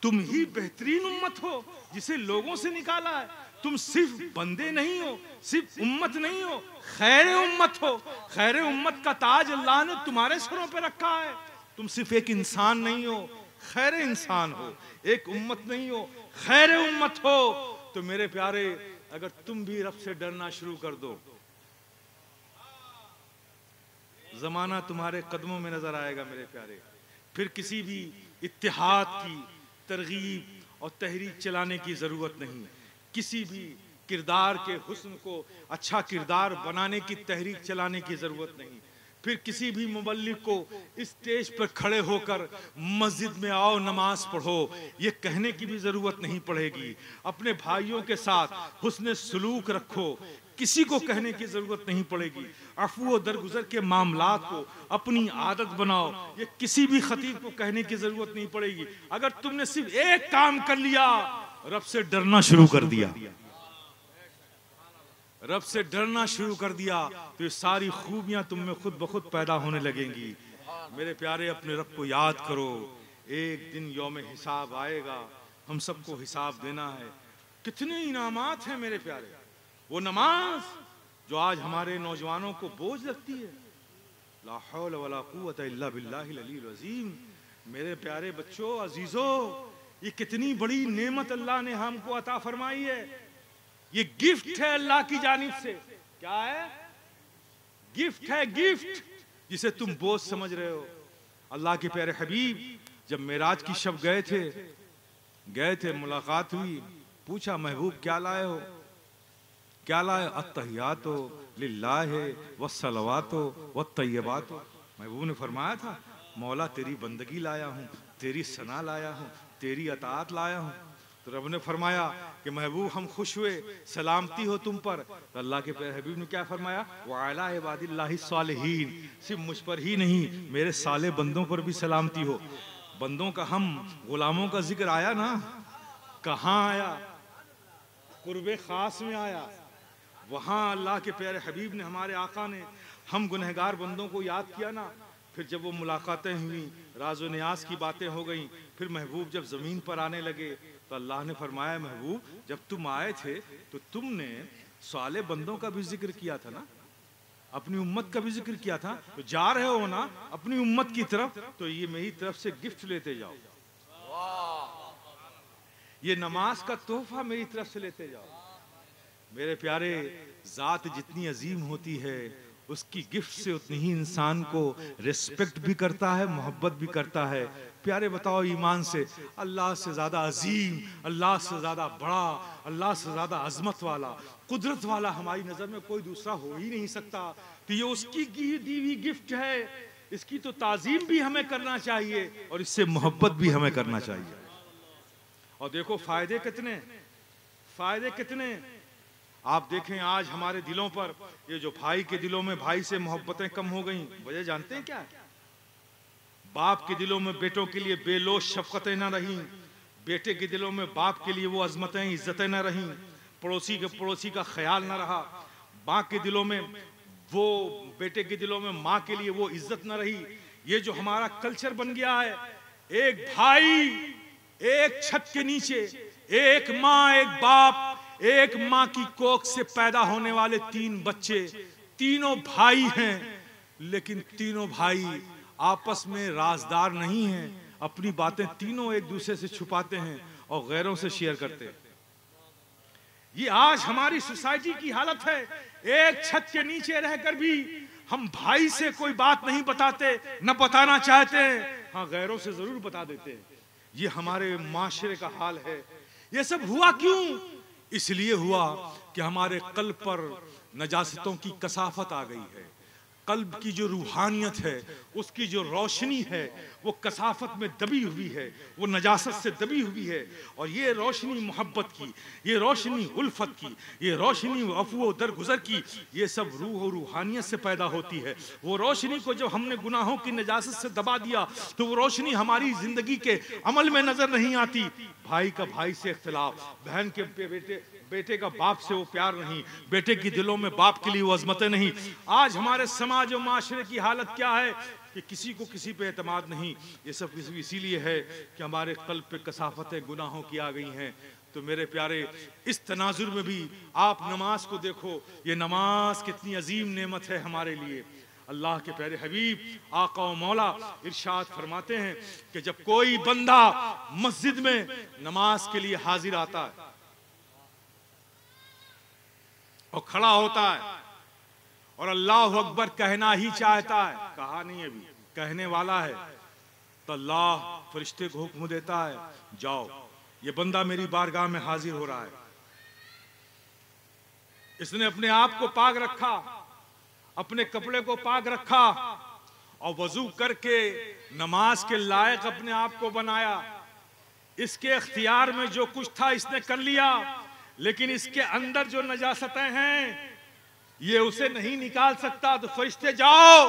तुम ही बेहतरीन उम्मत हो जिसे लोगों से निकाला है। तुम सिर्फ बंदे नहीं हो, सिर्फ उम्मत नहीं हो, खैर उम्मत हो। खैर उम्मत का ताज अल्लाह ने तुम्हारे सरों पे रखा है। तुम सिर्फ एक इंसान नहीं हो, खैर इंसान हो, एक उम्मत नहीं हो, खैर उम्मत हो। तो मेरे प्यारे, अगर तुम भी रब से डरना शुरू कर दो, जमाना तुम्हारे कदमों में नजर आएगा मेरे प्यारे। फिर किसी भी इत्तेहाद की तरगीब और तहरीक चलाने की जरूरत नहीं, किसी भी किरदार के हुस्न को अच्छा किरदार बनाने की तहरीक चलाने की जरूरत नहीं, फिर किसी भी मुबल्लिग को स्टेज पर खड़े होकर मस्जिद में आओ नमाज पढ़ो ये कहने की भी जरूरत नहीं पड़ेगी। अपने भाइयों के साथ हुस्न सलूक रखो, किसी को कहने की जरूरत नहीं पड़ेगी। अफू दरगुजर के मामलात को अपनी आदत बनाओ, ये किसी भी खतीब को कहने की जरूरत नहीं पड़ेगी। अगर तुमने सिर्फ एक काम कर लिया, रब से डरना शुरू कर दिया, रब से डरना शुरू कर दिया, तो ये सारी खूबियां तुम में खुद ब खुद पैदा होने लगेंगी। मेरे प्यारे, अपने रब को याद करो। एक दिन यौम हिसाब आएगा, हम सबको हिसाब देना है। कितने इनामात हैं मेरे प्यारे। वो नमाज जो आज हमारे नौजवानों को बोझ लगती है, ला हौल वला कुव्वता इल्ला बिल्लाहिल अलील अज़ीम। मेरे प्यारे बच्चों, अजीजों, ये कितनी बड़ी नेमत अल्लाह ने हमको अता फरमाई है। ये गिफ्ट है अल्लाह की जानिब से। क्या है? गिफ्ट है, गिफ्ट जिसे तुम बोझ समझ रहे हो। अल्लाह के प्यारे हबीब जब मेराज की शब गए थे, मुलाकात हुई, पूछा महबूब क्या लाए हो, क्या लाए? अत्तहियातो लिल्लाहि वस्सलवातो वत्तय्यबातो। महबूब ने फरमाया था, मौला तेरी बंदगी लाया हूँ, तेरी सना लाया हूँ, तेरी अताअत लाया हूँ। तो रब ने फरमाया कि महबूब हम खुश हुए, सलामती हो तुम पर। तो अल्लाह के प्यारे हबीब ने क्या फरमाया? वअला इबादिल्लाहि सालिहीन, सिर्फ मुझ पर ही नहीं मेरे साले बंदों पर भी सलामती हो। बंदों का, हम गुलामों का जिक्र आया ना, कहाँ आया? कुर्बे खास में आया। वहाँ अल्लाह के प्यारे हबीब ने, हमारे आका ने हम गुनहगार बंदों को याद किया ना। फिर जब वो मुलाकातें हुई, राज़ो नियाज की बातें हो गई, फिर महबूब जब ज़मीन पर आने लगे तो अल्लाह ने फरमाया, महबूब जब तुम आए थे तो तुमने साले बंदों का भी जिक्र किया था ना, अपनी उम्मत का भी जिक्र किया था। तो जा रहे हो ना अपनी उम्मत की तरफ, तो ये मेरी तरफ से गिफ्ट लेते जाओ, ये नमाज का तोहफा मेरी तरफ से लेते जाओ। मेरे प्यारे, जात जितनी अजीम होती है उसकी गिफ्ट से उतनी ही इंसान को रिस्पेक्ट भी करता है, मोहब्बत भी करता है। प्यारे बताओ, ईमान से अल्लाह से ज्यादा अजीम, अल्लाह से ज्यादा बड़ा, अल्लाह से ज्यादा अजमत वाला, कुदरत वाला हमारी नजर में कोई दूसरा हो ही नहीं सकता। तो ये उसकी दी हुई गिफ्ट है, इसकी तो ताजीम भी हमें करना चाहिए और इससे मोहब्बत भी हमें करना चाहिए। और देखो फायदे कितने, फायदे कितने। आप देखें आज हमारे दिलों पर, ये जो भाई के दिलों में भाई से मोहब्बतें कम हो गई, वजह जानते हैं क्या है? बाप के दिलों में बेटों के लिए बेलोश शफकतें ना रहीं, बेटे के दिलों में बाप के लिए वो अजमतें इज्जतें ना रहीं, पड़ोसी का ख्याल ना रहा, माँ के दिलों में वो, बेटे के दिलों में माँ के लिए वो इज्जत ना रही। ये जो हमारा कल्चर बन गया है, एक भाई एक छत के नीचे, एक माँ एक बाप, एक माँ की कोख से पैदा होने वाले 3 बच्चे, तीनों भाई हैं, लेकिन तीनों भाई आपस में राजदार नहीं हैं। अपनी बातें तीनों एक दूसरे से छुपाते हैं और गैरों से शेयर करते हैं। ये आज हमारी सोसाइटी की हालत है। एक छत के नीचे रहकर भी हम भाई से कोई बात नहीं बताते, न बताना चाहते हैं, हाँ गैरों से जरूर बता देते हैं। ये हमारे माशरे का हाल है। ये सब हुआ क्यों? इसलिए हुआ कि हमारे कल्ब पर नजासतों की कसाफत आ गई है। कल्ब की जो रूहानियत है, उसकी जो रोशनी है, वो कसाफत में दबी हुई है, वो नजासत से दबी हुई है। और ये रोशनी मोहब्बत की, ये रोशनी उल्फत की, ये रोशनी अफू दरगुजर की, ये सब रूह और रूहानियत से पैदा होती है। वो रोशनी को जब हमने गुनाहों की नजासत से दबा दिया तो वो रोशनी हमारी जिंदगी के अमल में नजर नहीं आती। भाई का भाई से इख्तिलाफ, बहन के बेटे का बाप से वो प्यार नहीं, बेटे के दिलों में बाप के लिए वो अजमतें नहीं। आज हमारे समाज और माशरे की हालत क्या है कि किसी को किसी पे एतमाद नहीं। ये सब इसीलिए है कि हमारे कल्ब पे कसाफतें गुनाहों की आ गई हैं। तो मेरे प्यारे, इस तनाजुर में भी आप नमाज को देखो, ये नमाज कितनी अजीम नेमत है हमारे लिए। अल्लाह के प्यारे हबीब आका और मौला इरशाद फरमाते हैं कि जब कोई बंदा मस्जिद में नमाज के लिए हाजिर आता है और खड़ा होता है और अल्लाह अकबर कहना ही चाहता है, कहा नहीं अभी, कहने वाला है, तो अल्लाह फरिश्ते को हुक्म देता है, जाओ ये बंदा मेरी बारगाह में हाजिर हो रहा है, इसने अपने आप को पाक रखा, अपने कपड़े को पाक रखा और वजू करके नमाज के लायक अपने आप को बनाया। इसके इख्तियार में जो कुछ था इसने कर लिया, लेकिन इसके अंदर जो नजासतें हैं ये उसे नहीं निकाल सकता। तो फरिश्ते जाओ,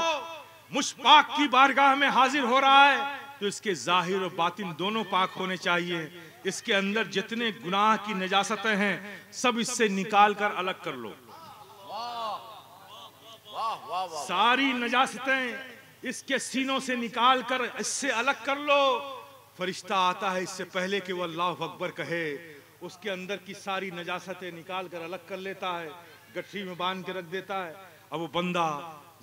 मुशपाक की बारगाह में हाजिर हो रहा है तो इसके जाहिर और बातिन दोनों पाक होने चाहिए। इसके अंदर जितने गुनाह की नजासतें हैं सब इससे निकाल कर अलग कर लो। सारी नजासतें इसके सीनों से निकाल कर इससे अलग कर लो। फरिश्ता आता है, इससे पहले कि वो अल्लाह अकबर कहे उसके अंदर की सारी नजासतें निकाल कर अलग कर लेता है, गठरी में बांध के रख देता है। अब वो बंदा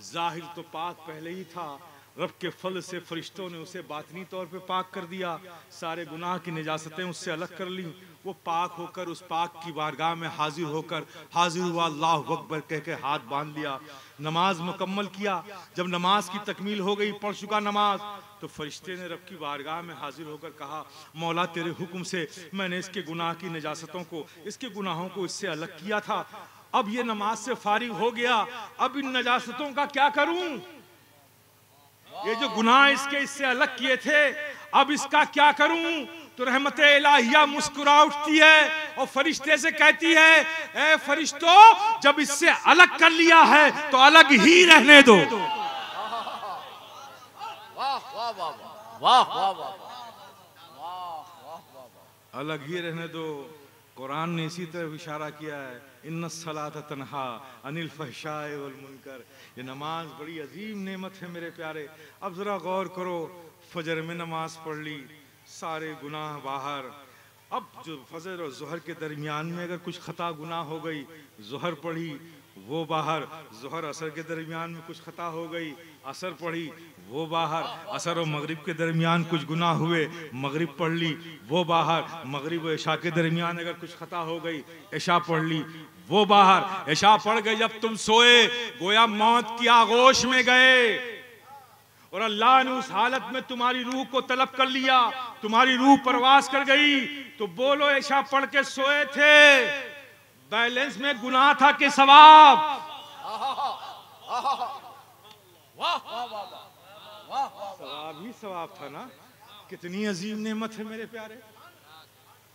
जाहिर तो पाक पहले ही था, रब के फल से फरिश्तों ने उसे बातनी तौर पे पाक कर दिया, सारे गुनाह की निजासतें उससे अलग कर ली। वो पाक होकर उस पाक की बारगाह में हाजिर होकर हाजिर हुआ, अल्लाहु अकबर कह के हाथ बांध लिया, नमाज मुकम्मल किया। जब नमाज की तकमील हो गई, पढ़ चुका नमाज, तो फरिश्ते ने रब की बारगाह में हाजिर होकर कहा, मौला तेरे हुक्म से मैंने इसके गुनाह की निजासतों को, इसके गुनाहों को इससे अलग किया था, अब ये नमाज से फारिग हो गया, अब इन नजासतों का क्या करूं? ये जो गुनाह इससे अलग किए थे, अब इसका क्या करूं? तो रहमत इलाहिया मुस्कुरा उठती है और फरिश्ते से कहती है, ए फरिश्तों, जब इससे अलग कर लिया है तो अलग ही रहने दो। अलग ही रहने दो। कुरान ने इसी तरह इशारा किया है, इन्ना सलात तन्हा अनिल फहशाए वल मुनकर। ये नमाज बड़ी अजीम नेमत है मेरे प्यारे। अब जरा गौर करो, फजर में नमाज पढ़ ली, सारे गुनाह बाहर। अब जो फजर और जोहर के दरमियान में अगर कुछ खता गुनाह हो गई, जोहर पढ़ी वो बाहर, जोहर असर के दरमियान में कुछ खता हो गई, असर पढ़ी वो बाहर, असर और मगरिब के दरमियान कुछ गुनाह हुए, मगरिब पढ़ ली वो बाहर, मगरिब और इशा के दरमियान अगर कुछ खता हो गई, इशा पढ़ ली वो बाहर। इशा पढ़ गई, जब तुम सोए गोया मौत की आगोश में गए और अल्लाह ने उस हालत में तुम्हारी रूह को तलब कर लिया, तुम्हारी रूह परवास कर गई, तो बोलो इशा पढ़ के सोए थे, बैलेंस में गुनाह था कि सवाब? सवाब ही सवाब था ना। कितनी अजीम नेमत है मेरे प्यारे।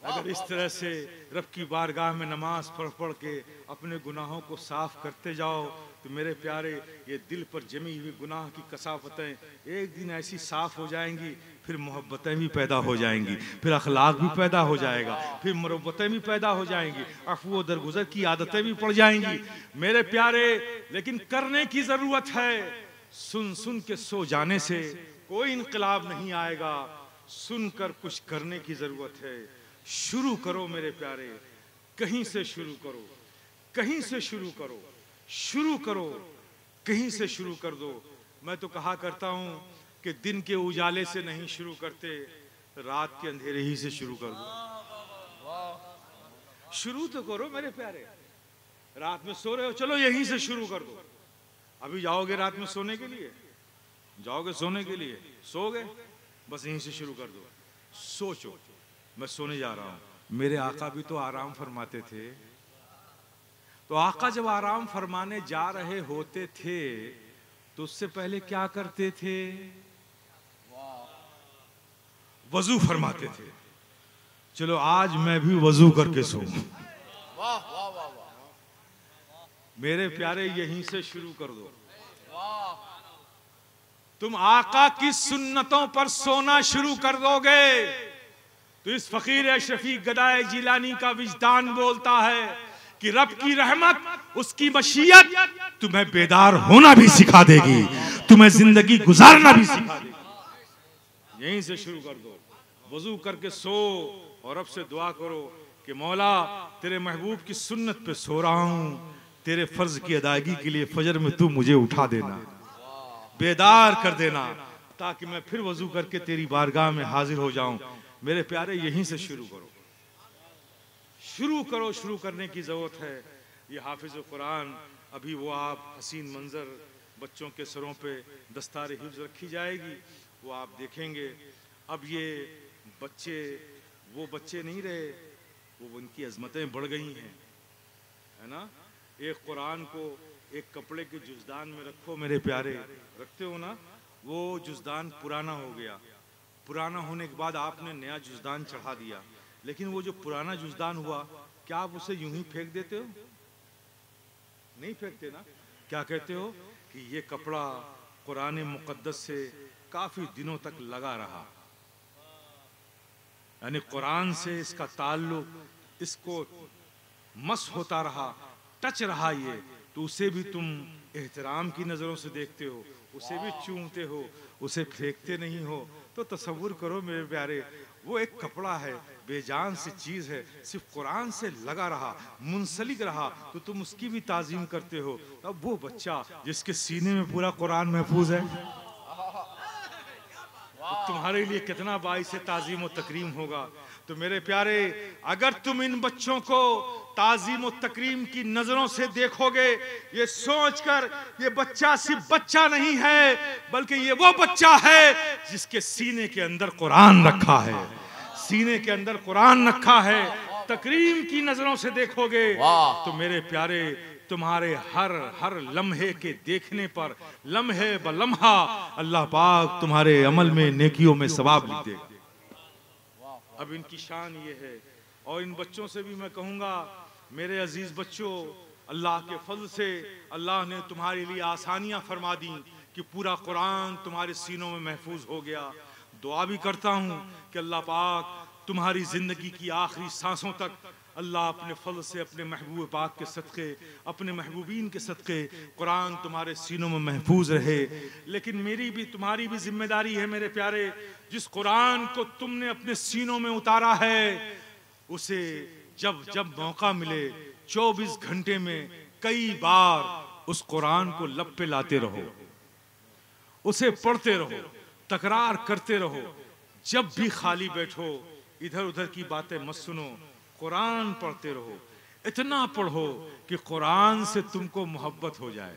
अगर इस तरह से रब की बारगाह में नमाज पढ़ पढ़ के अपने गुनाहों को साफ करते जाओ, तो मेरे प्यारे ये दिल पर जमी हुई गुनाह की कसावतें एक दिन ऐसी साफ हो जाएंगी, फिर मोहब्बतें भी पैदा हो जाएंगी, फिर अखलाक भी पैदा हो जाएगा, फिर मरब्बतें भी पैदा हो जाएंगी, अफवो दरगुजर की आदतें भी पड़ जाएंगी मेरे प्यारे। लेकिन करने की जरूरत है। सुन सुन के सो जाने से कोई इनकलाब नहीं आएगा, सुनकर कुछ करने की जरूरत है। शुरू करो मेरे प्यारे, कहीं से शुरू करो, कहीं से शुरू करो, शुरू करो, कहीं से शुरू कर दो। मैं तो कहा करता हूं कि दिन के उजाले से नहीं शुरू करते, रात के अंधेरे ही से शुरू कर दो। शुरू तो करो मेरे प्यारे। रात में सो रहे हो, चलो यहीं से शुरू कर दो। अभी जाओगे रात में सोने के लिए, जाओगे सोने के लिए, सोगे, बस यहीं से शुरू कर दो। सोचो मैं सोने जा रहा हूं। मेरे आका भी तो आराम फरमाते थे, तो आका जब आराम फरमाने जा रहे होते थे तो उससे पहले क्या करते थे? वजू फरमाते थे। चलो आज मैं भी वजू करके सोऊं। मेरे प्यारे यहीं से शुरू कर दो। तुम आका की सुन्नतों पर सोना शुरू कर दोगे तो इस फकीर अशरफी गदाए जिलानी का विजदान बोलता है कि रब की रहमत, उसकी मशीयत तुम्हें बेदार होना भी सिखा देगी, तुम्हें जिंदगी गुजारना भी सिखा देगी। यहीं से शुरू कर दो। वजू करके सो और रब से दुआ करो कि मौला तेरे महबूब की सुन्नत पे सो रहा हूं, तेरे फर्ज की अदायगी के लिए फजर में तू मुझे उठा देना, बेदार कर देना, ताकि मैं फिर वजू करके तेरी बारगाह में हाजिर हो जाऊं। मेरे प्यारे यहीं से शुरू करो, शुरू करो। शुरू करने की जरूरत है। ये हाफिज कुरान, अभी वो आप हसीन मंजर बच्चों के सरों पे दस्तार हिफ्ज रखी जाएगी, वो आप देखेंगे। अब ये बच्चे वो बच्चे नहीं रहे, वो उनकी अजमतें बढ़ गई हैं, है ना। एक कुरान को एक कपड़े के जुज़दान में रखो मेरे प्यारे, रखते हो ना, वो जुज़दान पुराना हो गया। पुराना होने के बाद आपने नया जुज़दान चढ़ा दिया, लेकिन वो जो पुराना जुज़दान हुआ, क्या आप उसे यूं ही फेंक देते हो? नहीं फेंकते ना। क्या कहते हो कि ये कपड़ा कुरान मुक़द्दस से काफी दिनों तक लगा रहा, यानी कुरान से इसका ताल्लुक, इसको मस होता रहा, टच रहा ये, तो उसे भी तुम एहतराम की नज़रों से देखते हो, उसे भी चूमते हो, उसे फेंकते नहीं हो। तो तसव्वुर करो मेरे प्यारे, वो एक कपड़ा है, बेजान सी चीज़ है, सिर्फ कुरान से लगा रहा, मुंसलिक रहा, तो तुम उसकी भी ताज़ीम करते हो। अब वो बच्चा जिसके सीने में पूरा कुरान महफूज है, तो तुम्हारे लिए कितना बाइस ताज़ीम व तकरीम होगा। तो मेरे प्यारे, अगर तुम इन बच्चों को ताज़ीम व तकरीम की नजरों से देखोगे, ये सोचकर ये बच्चा सिर्फ बच्चा नहीं है, बल्कि ये वो बच्चा है जिसके सीने के अंदर कुरान रखा है, सीने के अंदर कुरान रखा है। तकरीम की नजरों से देखोगे तो मेरे प्यारे, तुम्हारे हर लम्हे के देखने पर, लम्हे ब लम्हा, अल्लाह पाक तुम्हारे अमल में, नेकियों में सवाब लिख देगा। अब इनकी शान ये है। और इन बच्चों से भी मैं कहूँगा, मेरे अजीज बच्चों, अल्लाह के फजल से अल्लाह ने तुम्हारे लिए आसानियाँ फरमा दी कि पूरा कुरान तुम्हारे सीनों में महफूज हो गया। दुआ भी करता हूँ कि अल्लाह पाक तुम्हारी जिंदगी की आखिरी सांसों तक अल्लाह अपने फल से, अपने महबूब पाक के सदक़े, अपने महबूबीन के सदक़े कुरान तुम्हारे सीनों में महफूज रहे। लेकिन मेरी भी तुम्हारी भी जिम्मेदारी है मेरे प्यारे, जिस कुरान को तुमने अपने सीनों में उतारा है, उसे जब जब मौका मिले 24 घंटे में कई बार उस कुरान को लब पे लाते रहो, उसे पढ़ते रहो, तकरार करते रहो। जब भी खाली बैठो, इधर उधर की बातें मत सुनो, कुरान पढ़ते रहो। इतना पढ़ो कि कुरान से तुमको मोहब्बत हो जाए।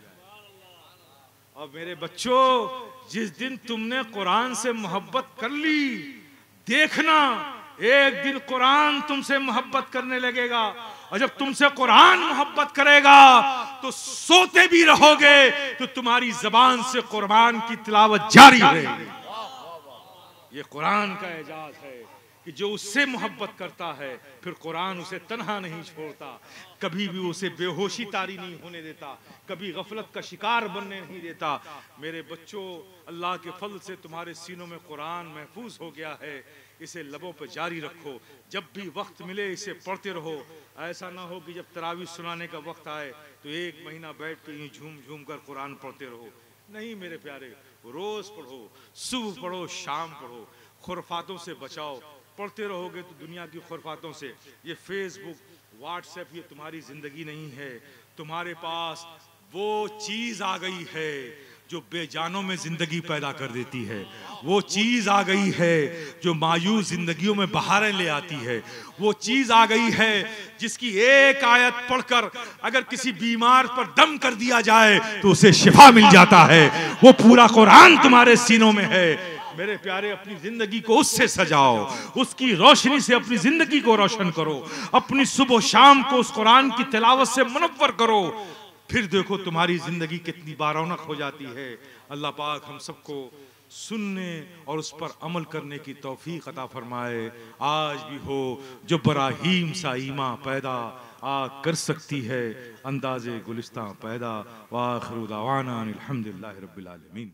और मेरे बच्चों, जिस दिन तुमने कुरान से मोहब्बत कर ली, देखना एक दिन कुरान तुमसे मोहब्बत करने लगेगा। और जब तुमसे कुरान मोहब्बत करेगा तो सोते भी रहोगे तो तुम्हारी जबान से कुरान की तिलावत जारी रहेगी। ये कुरान का एजाज है कि जो उससे मोहब्बत करता है, फिर कुरान उसे तन्हा नहीं छोड़ता, कभी भी उसे बेहोशी तारी नहीं होने देता, कभी गफलत का शिकार बनने नहीं देता। मेरे बच्चों, अल्लाह के फल से तुम्हारे सीनों में कुरान महफूज हो गया है, इसे लबों पर जारी रखो। जब भी वक्त मिले इसे पढ़ते रहो। ऐसा ना हो कि जब तरावी सुनाने का वक्त आए तो 1 महीना बैठ के यूं झूम झूम कर कुरान पढ़ते रहो। नहीं मेरे प्यारे, रोज पढ़ो, सुबह पढ़ो, शाम पढ़ो। खुरफातों से बचाओ। पढ़ते रहोगे तो दुनिया की खुरफातों से, ये फेसबुक, व्हाट्सएप, ये तुम्हारी जिंदगी नहीं है। तुम्हारे पास वो चीज आ गई है जो बेजानों में जिंदगी पैदा कर देती है। वो चीज आ गई है जो मायूस जिंदगियों में बहारें ले आती है। वो चीज आ गई है जिसकी एक आयत पढ़कर अगर किसी बीमार पर दम कर दिया जाए तो उसे शिफा मिल जाता है। वो पूरा कुरान तुम्हारे सीनों में है। मेरे प्यारे, अपनी जिंदगी को उससे सजाओ, उसकी रोशनी से अपनी जिंदगी को रोशन करो, अपनी सुबह शाम को उस कुरान की तिलावत से मुनव्वर करो। फिर देखो तुम्हारी जिंदगी कितनी बारौनक हो जाती है। अल्लाह पाक हम सबको सुनने और उस पर अमल करने की तौफीक अता फरमाए। आज भी हो जो बराहीम सा ईमा पैदा आ कर सकती है अंदाज़े गुलिस्तां पैदा। व आखिरु दावाना अनिल हम्दुलिल्लाहि रब्बिल आलमीन।